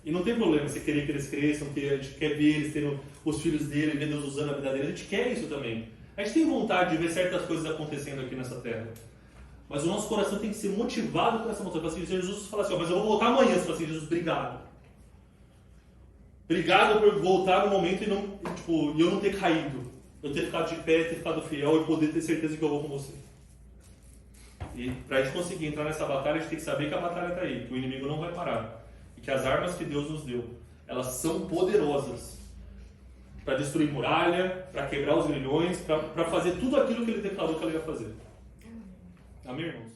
E não tem problema você querer que eles cresçam, que a gente quer ver eles tendo os filhos dele, ver Deus usando a vida dele. A gente quer isso também. A gente tem vontade de ver certas coisas acontecendo aqui nessa terra. Mas o nosso coração tem que ser motivado por essa vontade. Assim, Jesus fala assim, ó, mas eu vou voltar amanhã. Você fala assim, Jesus, obrigado. Obrigado por voltar no momento e eu não ter caído. Eu ter ficado de pé, ter ficado fiel e poder ter certeza que eu vou com você. E para a gente conseguir entrar nessa batalha, a gente tem que saber que a batalha está aí, que o inimigo não vai parar. E que as armas que Deus nos deu, elas são poderosas para destruir muralha, para quebrar os grilhões, para fazer tudo aquilo que ele declarou que ele ia fazer. Amém, irmãos?